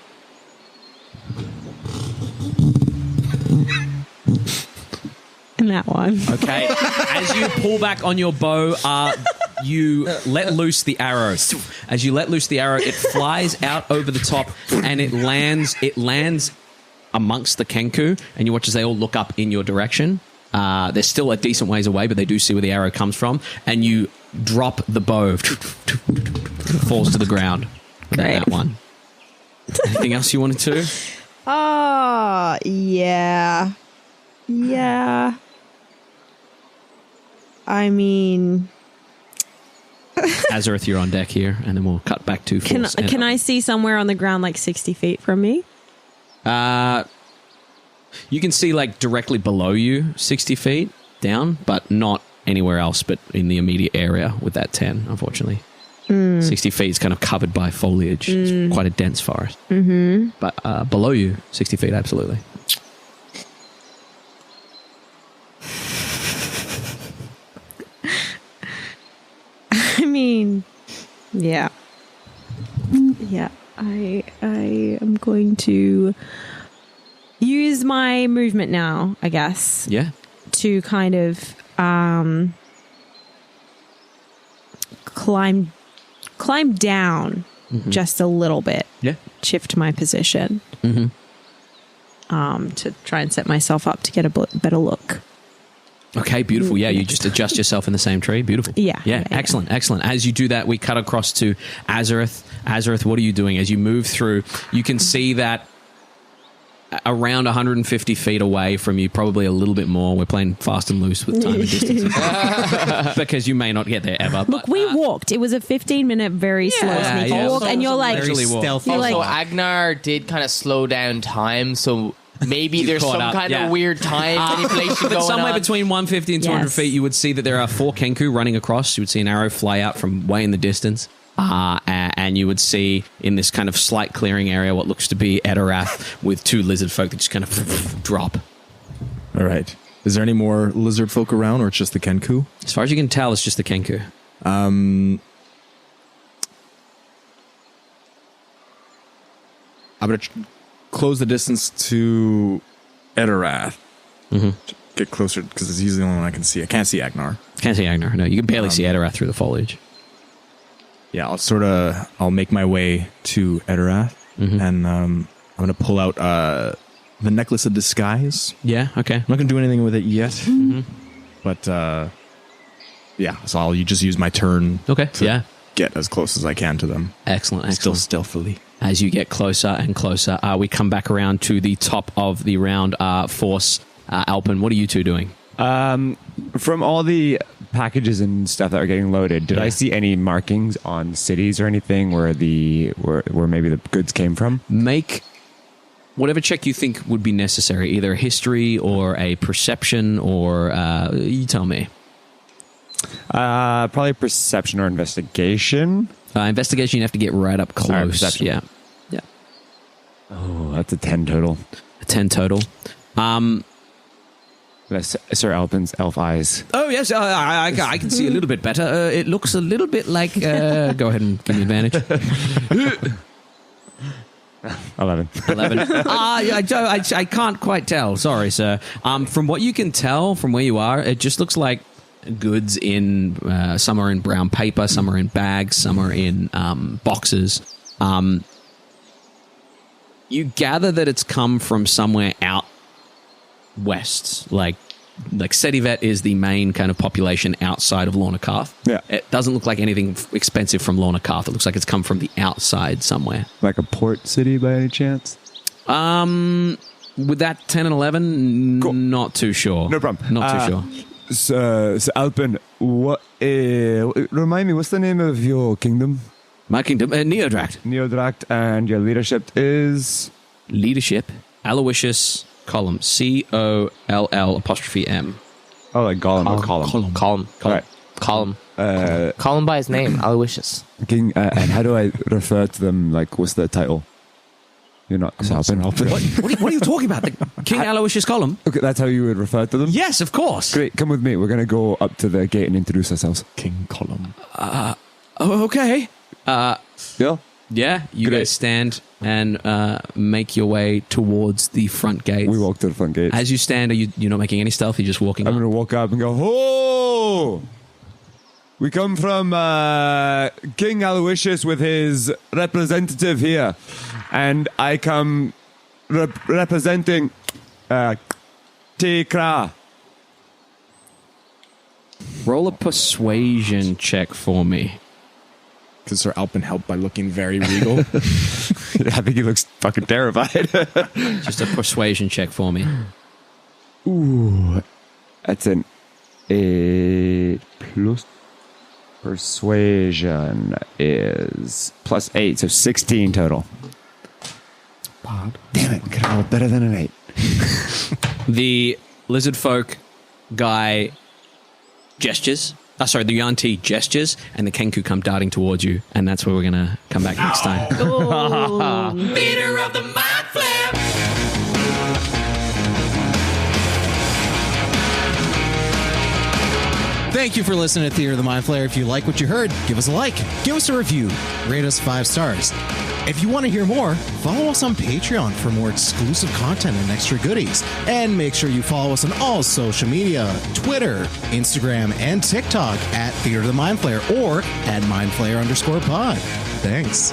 In that one. Okay. As you pull back on your bow, you let loose the arrow. As you let loose the arrow, it flies out over the top and it lands amongst the Kenku, and you watch as they all look up in your direction. They're still a decent ways away, but they do see where the arrow comes from, and you drop the bow. It falls to the ground. Great. That one. Anything else you wanted to? Oh, yeah. Yeah. I mean... Azorith, you're on deck here, and then we'll cut back to force. Can I see somewhere on the ground like 60 feet from me? You can see like directly below you, 60 feet down, but not anywhere else but in the immediate area with that 10, unfortunately. 60 feet is kind of covered by foliage. It's quite a dense forest. Mm-hmm. But below you, 60 feet, absolutely. I mean, yeah. Yeah, I am going to use my movement now, I guess, Yeah. to kind of climb down just a little bit. Yeah. Shift my position. To try and set myself up to get a better look. Okay, beautiful. Yeah, you just adjust yourself in the same tree. Beautiful. Yeah. Excellent. As you do that, we cut across to Azorith. Azorith, what are you doing? As you move through, you can see that around 150 feet away from you, probably a little bit more. We're playing fast and loose with time and distance. Because you may not get there ever. Look, we walked. It was a 15-minute, very slow sneaky walk, and you're like, Very stealthy. you're like, Also, Agenar did kind of slow down time, so maybe there's caught some up, kind yeah. of weird time manipulation going Somewhere on. between 150 and 200 Yes. feet, you would see that there are 4 Kenku running across. You would see an arrow fly out from way in the distance. And you would see in this kind of slight clearing area what looks to be Etterath with 2 lizard folk that just kind of drop. All right. Is there any more lizard folk around, or it's just the Kenku? As far as you can tell, it's just the Kenku. I'm gonna close the distance to Etterath. Get closer because he's the only one I can see. I can't see Agenar. Can't see Agenar. No, you can barely see Etterath through the foliage. Yeah, I'll make my way to Etterath, and I'm gonna pull out the necklace of disguise. Yeah. Okay. I'm not gonna do anything with it yet, but yeah. So I'll just use my turn. Okay. To get as close as I can to them. Excellent. Still stealthily. As you get closer and closer, we come back around to the top of the round. Force, Alpin, what are you two doing? From all the packages and stuff that are getting loaded, did I see any markings on cities or anything where maybe the goods came from? Make whatever check you think would be necessary, either a history or a perception, or you tell me. Probably perception or investigation. Investigation, you have to get right up close. Perception. Yeah. Oh, that's a 10 total. A 10 total. That's Sir Alpin's elf eyes. Oh, yes, I can see a little bit better. It looks a little bit like... go ahead and give me advantage. 11. 11. I can't quite tell. Sorry, sir. From what you can tell from where you are, it just looks like goods in... some are in brown paper, some are in bags, some are in boxes. You gather that it's come from somewhere out west, like Setivet is the main kind of population outside of Lorna Carth. Yeah. It doesn't look like anything expensive from Lorna Carth. It looks like it's come from the outside somewhere. Like a port city by any chance? With that 10 and 11, Cool. Not too sure. No problem. Not too sure. So Alpin, what? Remind me, what's the name of your kingdom? My kingdom, Neodract. Neodract, and your leadership is? Leadership, Aloysius Column, COLL''M. Oh, like Gollum or Column. Column. Right. Column. Call him by his name, Aloysius. King, and how do I refer to them? Like, what's the title? You're not Alpin. What are you talking about? The King Aloysius Column? Okay, that's how you would refer to them? Yes, of course. Great, come with me. We're going to go up to the gate and introduce ourselves. King Column. Okay. Yeah? Yeah, you Great. guys stand and make your way towards the front gates. We walk to the front gate. As you stand, you're not making any stealth, you're just walking I'm up. going to walk up and go, "Oh! We come from King Aloysius with his representative here. And I come representing Tikra." Roll a persuasion check for me. Could Sir Alpin help by looking very regal? I think he looks fucking terrified. Just a persuasion check for me. Ooh, that's an 8 plus persuasion is plus 8, so 16 total. Damn it, could I roll better than an 8? The lizard folk guy gestures. The Yuan-Ti gestures, and the Kenku come darting towards you, and that's where we're going to come back next time. Leader of the Mind Flare. Thank you for listening to Theater of the Mind Flayer. If you like what you heard, give us a like, give us a review, rate us 5 stars. If you want to hear more, follow us on Patreon for more exclusive content and extra goodies. And make sure you follow us on all social media, Twitter, Instagram, and TikTok at Theater of the Mind Flayer or at MindFlayer_pod. Thanks.